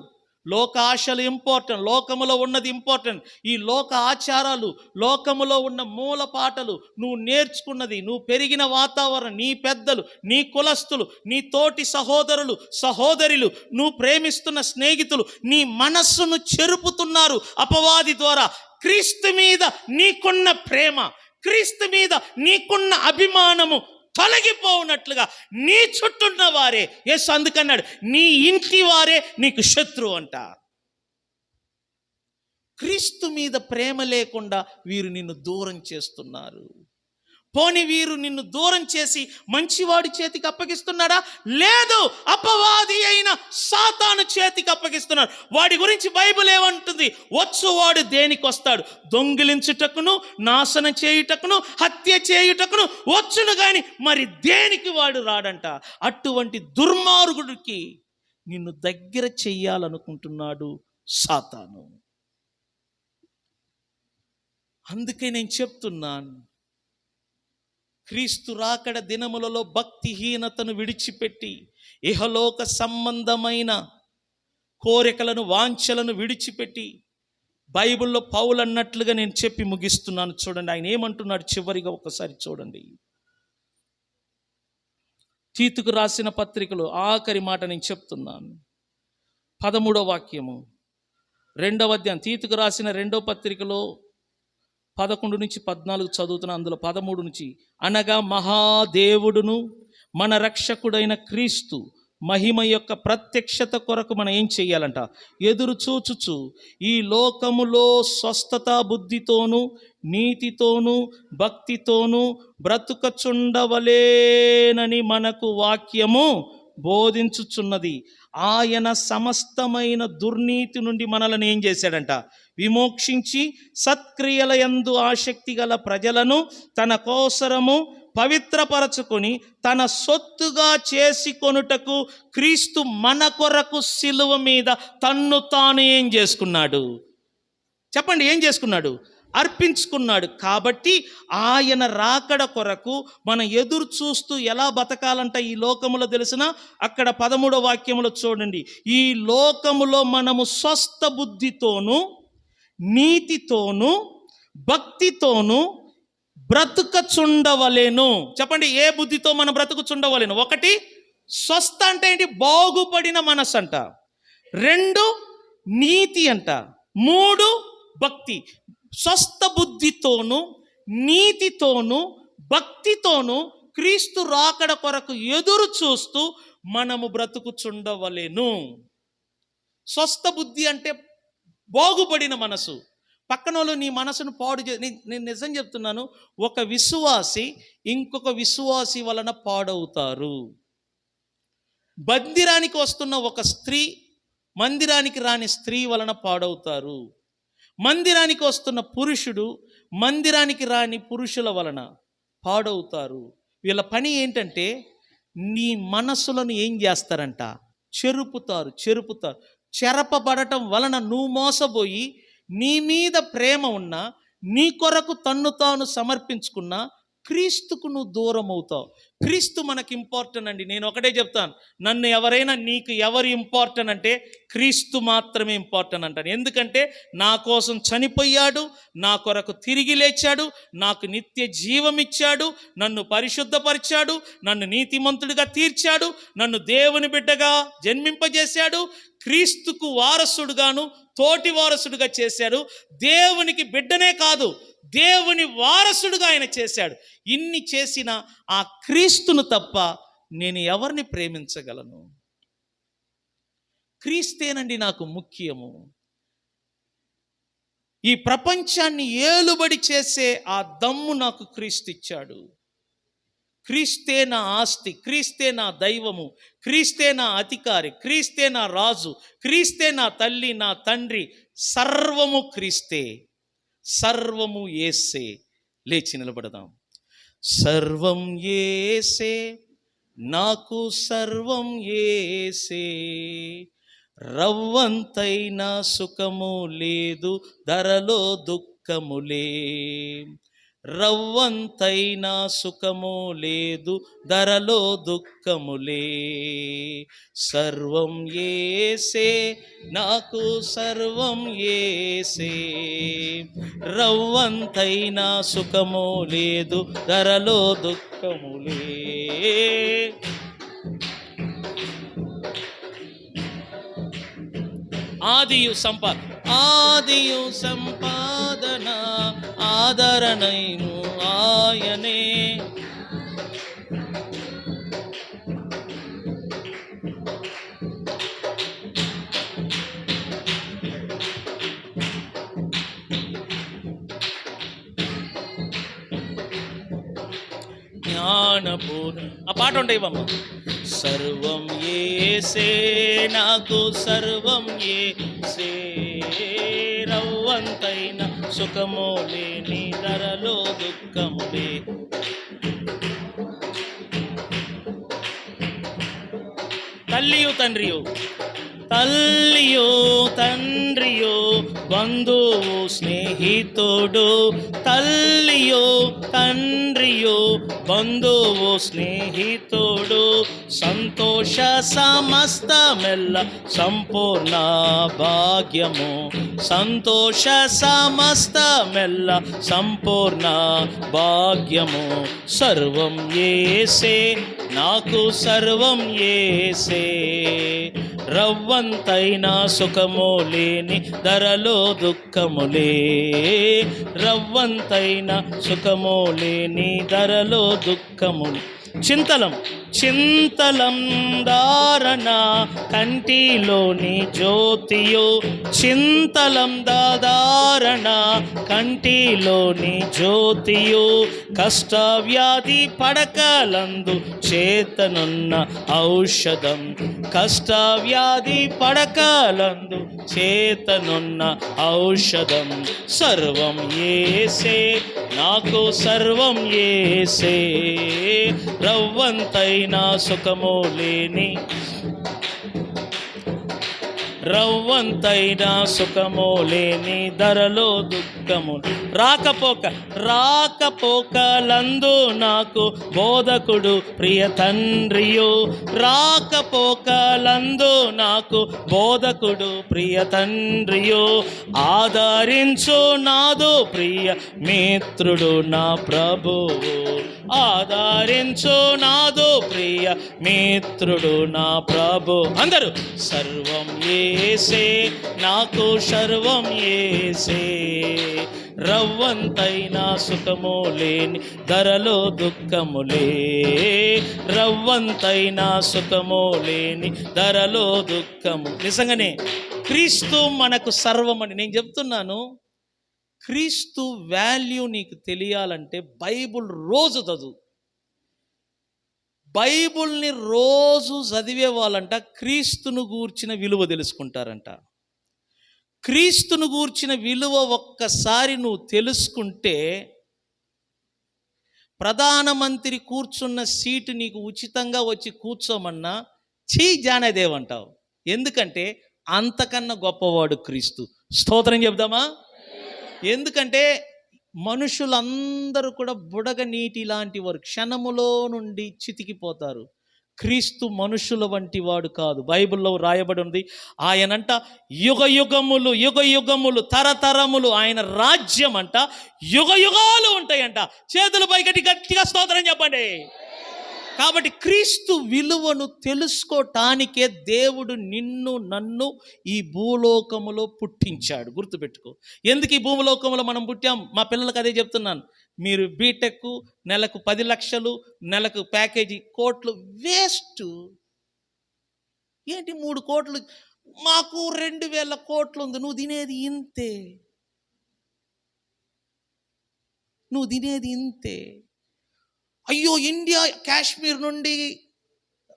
లోక ఆశలు ఇంపార్టెంట్, లోకములో ఉన్నది ఇంపార్టెంట్. ఈ లోక ఆచారాలు, లోకములో ఉన్న మూలపాటలు, నువ్వు నేర్చుకున్నది, నువ్వు పెరిగిన వాతావరణం, నీ పెద్దలు, నీ కులస్తులు, నీ తోటి సహోదరులు, సహోదరులు, నువ్వు ప్రేమిస్తున్న స్నేహితులు నీ మనస్సును చెరుపుతున్నారు అపవాది ద్వారా. క్రీస్తు మీద నీకున్న ప్రేమ, క్రీస్తు మీద నీకున్న అభిమానము తొలగిపోనట్లుగా నీ చుట్టూన్న వారే, యేసు అందుకన్నాడు, నీ ఇంటి వారే నీకు శత్రువు అంట. క్రీస్తు మీద ప్రేమ లేకుండా వీరు నిన్ను దూరం చేస్తున్నారు. పోని వీరు నిన్ను దూరం చేసి మంచివాడి చేతికి అప్పగిస్తున్నాడా? లేదు, అపవాది అయిన సాతాను చేతికి అప్పగిస్తున్నాడు. వాడి గురించి బైబిల్ ఏమంటుంది? వచ్చువాడు దేనికి వస్తాడు? దొంగిలించుటకును, నాశనం చేయుటకును, హత్య చేయుటకును వచ్చును గాని మరి దేనికి వాడు రాడంట. అటువంటి దుర్మార్గుడికి నిన్ను దగ్గర చెయ్యాలనుకుంటున్నాడు సాతాను. అందుకే నేను చెప్తున్నాను, క్రీస్తు రాకడ దినములలో భక్తిహీనతను విడిచిపెట్టి ఇహలోక సంబంధమైన కోరికలను, వాంఛలను విడిచిపెట్టి బైబిల్లో పౌలు అన్నట్లుగా నేను చెప్పి ముగిస్తున్నాను. చూడండి ఆయన ఏమంటున్నాడు చివరిగా ఒకసారి చూడండి. తీతుకు రాసిన పత్రికలో ఆఖరి మాట నేను చెప్తున్నాను, 13వ వాక్యము, 2వ అధ్యాయం. తీతుకు రాసిన 2వ పత్రికలో 11 నుంచి 14 చదువుతున్నా. అందులో 13 నుంచి, అనగా మహాదేవుడును మన రక్షకుడైన క్రీస్తు మహిమ యొక్క ప్రత్యక్షత కొరకు మనం ఏం చెయ్యాలంట? ఎదురు చూచుచు ఈ లోకములో స్వస్థత బుద్ధితోనూ నీతితోనూ భక్తితోనూ బ్రతుకచుండవలేనని మనకు వాక్యము బోధించుచున్నది. ఆయన సమస్తమైన దుర్నీతి నుండి మనల్ని ఏం చేశాడంట? విమోక్షించి సత్క్రియల యందు ఆసక్తి గల ప్రజలను తన కోసరము పవిత్రపరచుకొని తన సొత్తుగా చేసుకొనుటకు క్రీస్తు మన కొరకు సిలువ మీద తన్ను తాను ఏం చేసుకున్నాడు? చెప్పండి, ఏం చేసుకున్నాడు? అర్పించుకున్నాడు. కాబట్టి ఆయన రాకడ కొరకు మనం ఎదురు చూస్తూ ఎలా బతకాలంట ఈ లోకములో తెలిసిన? అక్కడ 13వ వాక్యములో చూడండి, ఈ లోకములో మనము స్వస్థ బుద్ధితోనూ నీతితోనూ భక్తితోనూ బ్రతుకచుండవలెను. చెప్పండి, ఏ బుద్ధితో మనం బ్రతుకుచుండవలెను? 1 స్వస్థ అంటే ఏంటి? బాగుపడిన మనసు అంట. 2 నీతి అంట. 3 భక్తి. స్వస్థ బుద్ధితోనూ నీతితోనూ భక్తితోనూ క్రీస్తు రాకడ కొరకు ఎదురు చూస్తూ మనము బ్రతుకుచుండవలెను. స్వస్థ బుద్ధి అంటే బాగుపడిన మనసు. పక్కనోళ్ళు నీ మనసును పాడు నేను నిజం చెప్తున్నాను, ఒక విశ్వాసి ఇంకొక విశ్వాసి వలన పాడవుతారు. మందిరానికి వస్తున్న ఒక స్త్రీ మందిరానికి రాని స్త్రీ వలన పాడవుతారు. మందిరానికి వస్తున్న పురుషుడు మందిరానికి రాని పురుషుల వలన పాడవుతారు. వీళ్ళ పని ఏంటంటే నీ మనసులను ఏం చేస్తారంట? చెరుపుతారు. చెరపబడటం వలన నువ్వు మోసపోయి, నీ మీద ప్రేమ ఉన్నా, నీ కొరకు తన్ను తాను సమర్పించుకున్నా, క్రీస్తుకు నువ్వు దూరం అవుతావు. క్రీస్తు మనకు ఇంపార్టెంట్ అండి. నేను ఒకటే చెప్తాను, నన్ను ఎవరైనా నీకు ఎవరు ఇంపార్టెంట్ అంటే క్రీస్తు మాత్రమే ఇంపార్టెంట్ అంటాను. ఎందుకంటే నా కోసం చనిపోయాడు, నా కొరకు తిరిగి లేచాడు, నాకు నిత్య జీవం ఇచ్చాడు, నన్ను పరిశుద్ధపరిచాడు, నన్ను నీతిమంతుడిగా తీర్చాడు, నన్ను దేవుని బిడ్డగా జన్మింపజేశాడు, క్రీస్తుకు వారసుడుగాను తోటి వారసుడుగా చేశాడు. దేవునికి బిడ్డనే కాదు, దేవుని వారసుడుగా ఆయన చేశాడు. ఇన్ని చేసిన ఆ క్రీస్తును తప్ప నేను ఎవరిని ప్రేమించగలను? క్రీస్తేనండి నాకు ముఖ్యము. ఈ ప్రపంచాన్ని ఏలుబడి చేసే ఆ దమ్ము నాకు క్రీస్తు ఇచ్చాడు. క్రీస్తే నా ఆస్తి, క్రీస్తే నా దైవము, క్రీస్తే నా అధికారి, క్రీస్తే నా రాజు, క్రీస్తే నా తల్లి, నా తండ్రి, సర్వము క్రీస్తే, సర్వము యేసే. లేచి నిలబడదాం. సర్వం యేసే, నాకు సర్వం యేసే, రవ్వంతైన సుఖము లేదు, ధరలో దుఃఖములే, రవ్వంతైన సుఖము లేదు, ధరలో దుఃఖములే, సర్వం యేసే, నాకు సర్వం యేసే, రవ్వంతైన సుఖము లేదు, ధరలో దుఃఖములే. ఆదియు సంపాదన ఆదరణైను ఆయనే, జ్ఞానపూర్ణ. ఆ పాట ఉంటాయి ఇవమ్మ. సర్వం యేసే, నాకు సర్వం యేసే, రవ్వంతైన సుఖము లేని, ధరలో దుఃఖములే. తల్లియు తండ్రియు, తల్లియో తండ్రియో, బంధువు స్నేహితుడు, తల్లియో తండ్రియో, బంధువు స్నేహితుడు, సంతోష సమస్తమెల్ల సంపూర్ణ భాగ్యము, సంతోష సమస్తమెల్ల సంపూర్ణ భాగ్యము, సర్వం యేసే, నాకు సర్వం యేసే, రవ్వంతైన సుఖము లేని, ధరలో దుఃఖములే, రవ్వంతైన సుఖము లేని, ధరలో దుఃఖములు. చింతలం దారణ కంటిలోని జ్యోతియో, చింతలం దారణ కంటిలోని జ్యోతియో, కష్టవ్యాధి పడకలందు చేతనున్న ఔషధం, కష్టవ్యాధి పడకలందు చేతనున్న ఔషధం, సర్వం యేసే, నాకు సర్వం యేసే, రవ్వంతైన సుఖము లేని, రవ్వంతైన సుఖము లేని, ధరలో దుఃఖము. రాకపోకలందు నాకు బోధకుడు ప్రియ తండ్రియో, రాకపోకలందు నాకు బోధకుడు ప్రియ తండ్రియో, ఆదరించు నాదు ప్రియ మిత్రుడు నా ప్రభువు, ఆదరించు నాదు ప్రియ మిత్రుడు నా ప్రభు. అందరూ సర్వం యేసే, నాకు సర్వం యేసే, రవ్వంతైన సుఖము లేని, ధరలో దుఃఖములే, రవ్వంతైన సుఖము లేని, ధరలో దుఃఖము. నిజంగానే క్రీస్తు మనకు సర్వమని నేను చెప్తున్నాను. క్రీస్తు వాల్యూ నీకు తెలియాలంటే బైబుల్ రోజు చదువు. బైబుల్ని రోజు చదివే వాళ్ళంట క్రీస్తును గూర్చిన విలువ తెలుసుకుంటారంట. క్రీస్తును గూర్చిన విలువ ఒక్కసారి నువ్వు తెలుసుకుంటే, ప్రధానమంత్రి కూర్చున్న సీటు నీకు ఉచితంగా వచ్చి కూర్చోమన్నా చీ జానేదేవ్ అంటావు. ఎందుకంటే అంతకన్నా గొప్పవాడు క్రీస్తు. స్తోత్రం చెప్దామా? ఎందుకంటే మనుషులందరూ కూడా బుడగ నీటి లాంటి వారు, క్షణములో నుండి చితికిపోతారు. క్రీస్తు మనుషుల వంటి వాడు కాదు. బైబిల్లో రాయబడి ఉంది, ఆయనంట యుగ యుగములు, యుగ యుగములు, తరతరములు ఆయన రాజ్యం అంట యుగ యుగాలు ఉంటాయంట. చేతులు పైకట్టి గట్టిగా స్తోత్రం చెప్పండి. కాబట్టి క్రీస్తు విలువను తెలుసుకోటానికే దేవుడు నిన్ను నన్ను ఈ భూలోకములో పుట్టించాడు. గుర్తుపెట్టుకో. ఎందుకు ఈ భూలోకములో మనం పుట్టాం? మా పిల్లలకు అదే చెప్తున్నాను. మీరు బీటెక్, నెలకు 10 లక్షలు, నెలకు ప్యాకేజీ, కోట్లు వేస్ట్. ఏంటి 3 కోట్లు? మాకు 2000 కోట్లు ఉంది. నువ్వు తినేది ఇంతే, నువ్వు తినేది ఇంతే. అయ్యో, ఇండియా కాశ్మీర్ నుండి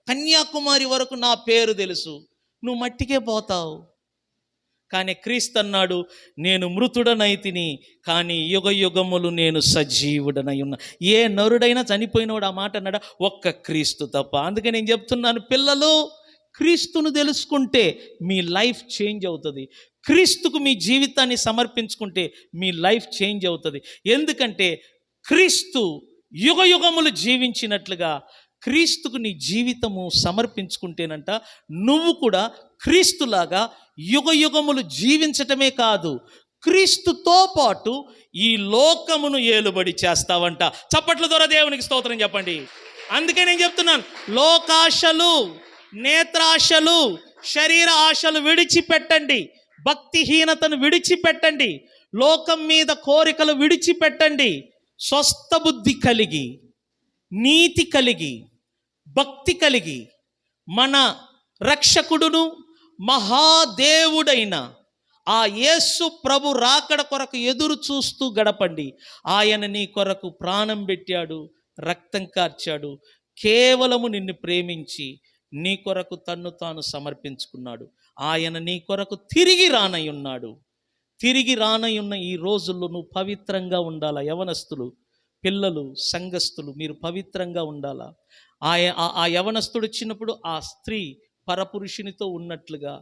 కన్యాకుమారి వరకు నా పేరు తెలుసు. నువ్వు మట్టికే పోతావు. కానీ క్రీస్తు అన్నాడు, నేను మృతుడనైతిని కానీ యుగ యుగములు నేను సజీవుడనై ఉన్నా. ఏ నరుడైనా చనిపోయినవాడు ఆ మాట అన్నాడా? ఒక్క క్రీస్తు తప్ప. అందుకే నేను చెప్తున్నాను, పిల్లలు, క్రీస్తును తెలుసుకుంటే మీ లైఫ్ చేంజ్ అవుతుంది. క్రీస్తుకు మీ జీవితాన్ని సమర్పించుకుంటే మీ లైఫ్ చేంజ్ అవుతుంది. ఎందుకంటే క్రీస్తు యుగ యుగములు జీవించినట్లుగా క్రీస్తుకు నీ జీవితము సమర్పించుకుంటేనంట నువ్వు కూడా క్రీస్తులాగా యుగ యుగములు జీవించటమే కాదు, క్రీస్తుతో పాటు ఈ లోకమును ఏలుబడి చేస్తావంట. చప్పట్ల ద్వారా దేవునికి స్తోత్రం చెప్పండి. అందుకే నేను చెప్తున్నాను, లోకాశలు, నేత్రాశలు, శరీర ఆశలు విడిచిపెట్టండి. భక్తిహీనతను విడిచిపెట్టండి. లోకం మీద కోరికలు విడిచిపెట్టండి. స్వస్థ బుద్ధి కలిగి, నీతి కలిగి, భక్తి కలిగి మన రక్షకుడును మహాదేవుడైన ఆ యేసు ప్రభు రాకడ కొరకు ఎదురు చూస్తూ గడపండి. ఆయన నీ కొరకు ప్రాణం పెట్టాడు, రక్తం కార్చాడు, కేవలము నిన్ను ప్రేమించి నీ కొరకు తన్ను తాను సమర్పించుకున్నాడు. ఆయన నీ కొరకు తిరిగి రానయ్యున్నాడు. తిరిగి రానయ్యున్న ఈ రోజుల్లో నువ్వు పవిత్రంగా ఉండాలా. యవనస్తులు, పిల్లలు, సంఘస్థులు, మీరు పవిత్రంగా ఉండాలా. ఆ యవనస్తుడు వచ్చినప్పుడు ఆ స్త్రీ పరపురుషునితో ఉన్నట్లుగా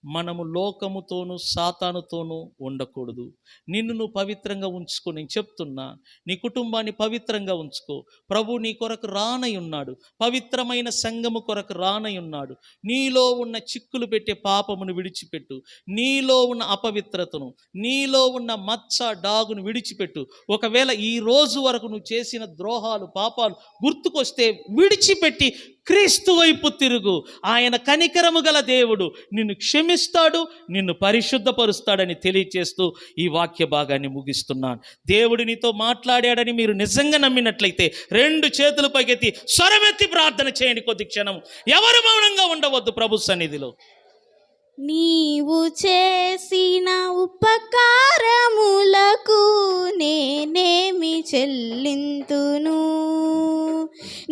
మనము లోకముతోనూ సాతానుతోనూ ఉండకూడదు. నిన్ను నువ్వు పవిత్రంగా ఉంచుకో. నేను చెప్తున్నా, నీ కుటుంబాన్ని పవిత్రంగా ఉంచుకో. ప్రభు నీ కొరకు రానై ఉన్నాడు. పవిత్రమైన సంఘము కొరకు రానై ఉన్నాడు. నీలో ఉన్న చిక్కులు పెట్టే పాపమును విడిచిపెట్టు. నీలో ఉన్న అపవిత్రతను, నీలో ఉన్న మచ్చ డాగును విడిచిపెట్టు. ఒకవేళ ఈ రోజు వరకు నువ్వు చేసిన ద్రోహాలు, పాపాలు గుర్తుకొస్తే విడిచిపెట్టి క్రీస్తు వైపు తిరుగు. ఆయన కనికరము గల దేవుడు నిన్ను క్షమిస్తాడు, నిన్ను పరిశుద్ధపరుస్తాడని తెలియచేస్తూ ఈ వాక్య భాగాన్ని ముగిస్తున్నాను. దేవుడు నీతో మాట్లాడాడని మీరు నిజంగా నమ్మినట్లయితే 2 చేతులు పైకెత్తి స్వరమెత్తి ప్రార్థన చేయండి. కొద్ది క్షణం ఎవరు మౌనంగా ఉండవద్దు ప్రభు సన్నిధిలో. నీవు చేసిన ఉపకారములకు నేనేమి చెల్లింతును?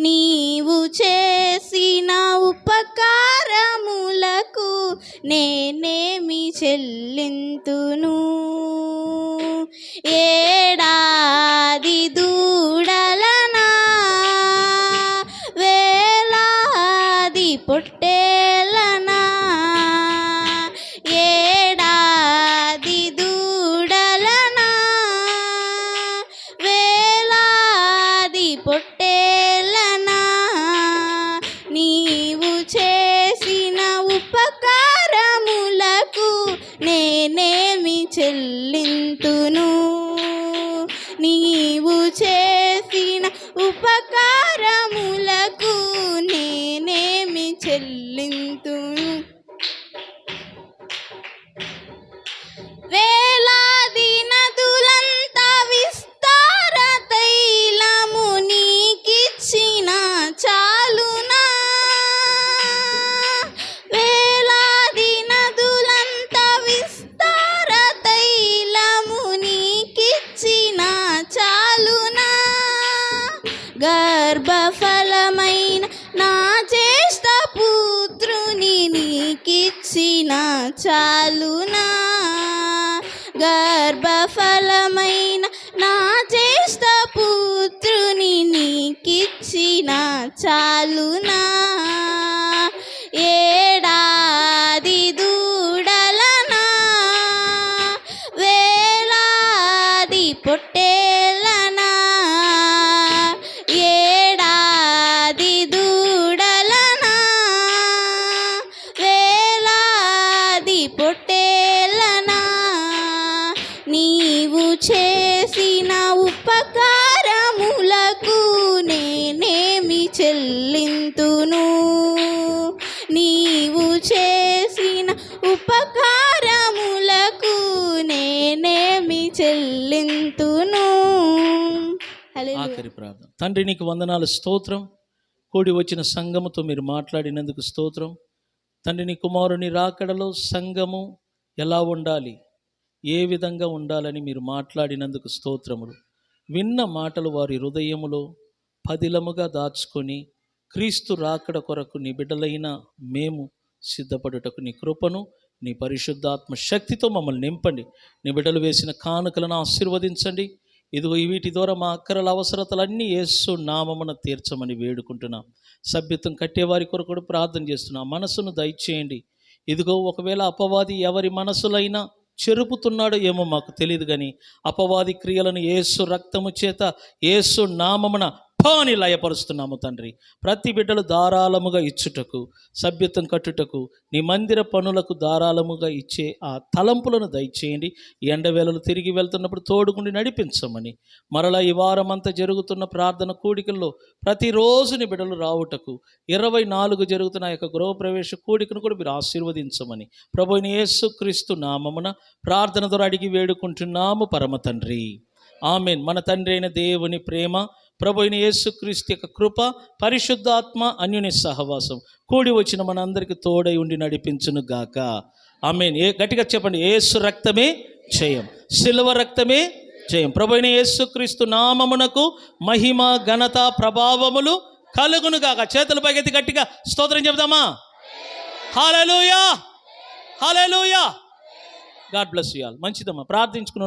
నీవు చేసిన ఉపకారములకు నేనేమి చెల్లింతును? ఏడాది దూడలనా, వేలాది పొట్టేలనా, ఏడాది దూడలనా, వేలాది పొట్టేలనా, నీవు చేసిన ఉపకారములకు నేనేమి చెల్లింతును? నీవు చేసిన ఉపకారములకు నేనేమి చెల్లింతును? వేలాది నదులంత విస్తార తైలము నీకిచ్చిన చాలునా? వేలాది నదులంత విస్తార తైలము నీకిచ్చిన చాలునా? గర్భఫలమైన నా జ్యేష్ఠ పుత్రుని నీకిచ్చిన చాలునా? గర్భఫలమైన నా జ్యేష్ఠ పుత్రుని నీకిచ్చిన చాలునా? ఏడాది దూడలనా, వేలాది పొట్టే చేసిన ఉపకారములకు నేనేమి చెల్లింతును, నీవు చేసిన ఉపకారములకు నేనేమి చెల్లింతును. హల్లెలూయా. ఆఖరి ప్రార్థన. తండ్రి నీకు వందనాలు, స్తోత్రం. కూడి వచ్చిన సంఘముతో మీరు మాట్లాడినందుకు స్తోత్రం. తండ్రి నీ కుమారుని రాకడలో సంఘము ఎలా ఉండాలి, ఏ విధంగా ఉండాలని మీరు మాట్లాడినందుకు స్తోత్రములు. విన్న మాటలు వారి హృదయములో పదిలముగా దాచుకొని క్రీస్తు రాకడ కొరకు నీ బిడ్డలైన మేము సిద్ధపడుటకు నీ కృపను, నీ పరిశుద్ధాత్మ శక్తితో మమ్మల్ని నింపండి. నీ బిడ్డలు వేసిన కానుకలను ఆశీర్వదించండి. ఇదిగో వీటి ద్వారా మా అక్కరల అవసరతలన్నీ యేసు నామమున తీర్చమని వేడుకుంటున్నాం. సభ్యత్వం కట్టేవారి కొరకు కూడా ప్రార్థన చేస్తున్నాం. మనసును దయచేయండి. ఇదిగో ఒకవేళ అపవాది ఎవరి మనసులైనా చెరుపుతున్నాడో ఏమో మాకు తెలియదు, కానీ అపవాది క్రియలను యేసు రక్తము చేత యేసు నామమున అని లయపరుస్తున్నాము తండ్రి. ప్రతి బిడ్డలు ధారాళముగా ఇచ్చుటకు, సభ్యత్వం కట్టుటకు, నీ మందిర పనులకు ధారాళముగా ఇచ్చే ఆ తలంపులను దయచేయండి. ఈ ఎండవేళలు తిరిగి వెళ్తున్నప్పుడు తోడుగుండి నడిపించమని, మరలా ఈ వారం అంతా జరుగుతున్న ప్రార్థన కూడికల్లో ప్రతిరోజు నీ బిడ్డలు రావుటకు 24 జరుగుతున్న యొక్క గృహప్రవేశ కూడికను కూడా మీరు ఆశీర్వదించమని ప్రభువైన యేసుక్రీస్తు నామమున ప్రార్థన ద్వారా అడిగి వేడుకుంటున్నాము పరమ తండ్రి. ఆమేన్. మన తండ్రి అయిన దేవుని ప్రేమ, ప్రభువైన యేసుక్రీస్తు యొక్క కృప, పరిశుద్ధాత్మ అన్యోన్య సహవాసం కూడి వచ్చిన మనందరికీ తోడై ఉండి నడిపించును గాక. ఆమేన్. గట్టిగా చెప్పండి, యేసు రక్తమే జయం, సిలువ రక్తమే జయం. ప్రభువైన యేసుక్రీస్తు నామమునకు మహిమ, ఘనత, ప్రభావములు కలుగును గాక. చేతుల పైకెత్తి గట్టిగా స్తోత్రం చెప్దామా? Hallelujah, hallelujah. God bless you all. మంచిదమ్మా, ప్రార్థించుకున్న